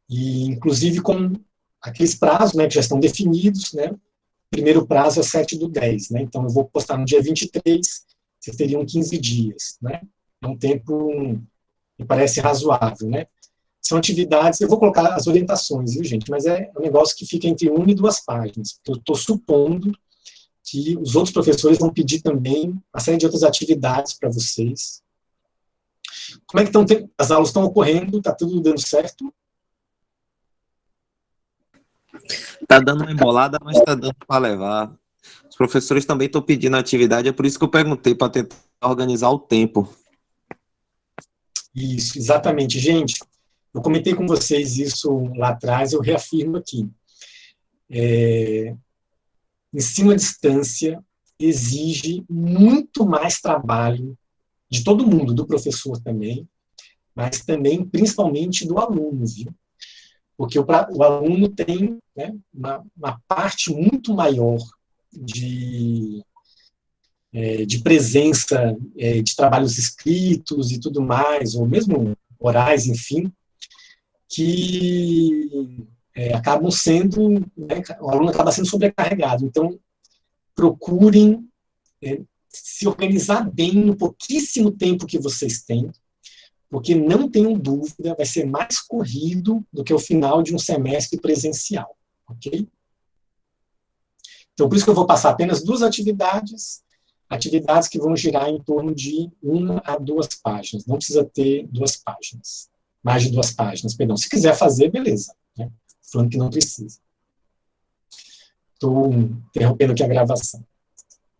E, inclusive, com aqueles prazos, né, que já estão definidos, né? O primeiro prazo é 7/10, né? Então, eu vou postar no dia 23, vocês teriam 15 dias, né? É um tempo, me parece razoável, né? São atividades, eu vou colocar as orientações, viu, gente? Mas é um negócio que fica entre 1 e 2 páginas. Eu estou supondo que os outros professores vão pedir também uma série de outras atividades para vocês. Como é que as aulas estão ocorrendo? Está tudo dando certo? Está dando uma embolada, mas está dando para levar. Os professores também estão pedindo atividade, é por isso que eu perguntei, para tentar organizar o tempo. Isso, exatamente. Gente, eu comentei com vocês isso lá atrás, eu reafirmo aqui. ensino à distância exige muito mais trabalho de todo mundo, do professor também, mas também, principalmente, do aluno, viu? Porque o aluno tem, né, uma parte muito maior de presença, de trabalhos escritos e tudo mais, ou mesmo orais, enfim, que acabam sendo, né, o aluno acaba sendo sobrecarregado. Então, procurem se organizar bem no pouquíssimo tempo que vocês têm, porque não tenham dúvida, vai ser mais corrido do que o final de um semestre presencial, ok? Então, por isso que eu vou passar apenas 2 atividades que vão girar em torno de 1 a 2 páginas. Não precisa ter 2 páginas. Mais de 2 páginas, perdão. Se quiser fazer, beleza. Né? Falando que não precisa. Estou interrompendo aqui a gravação.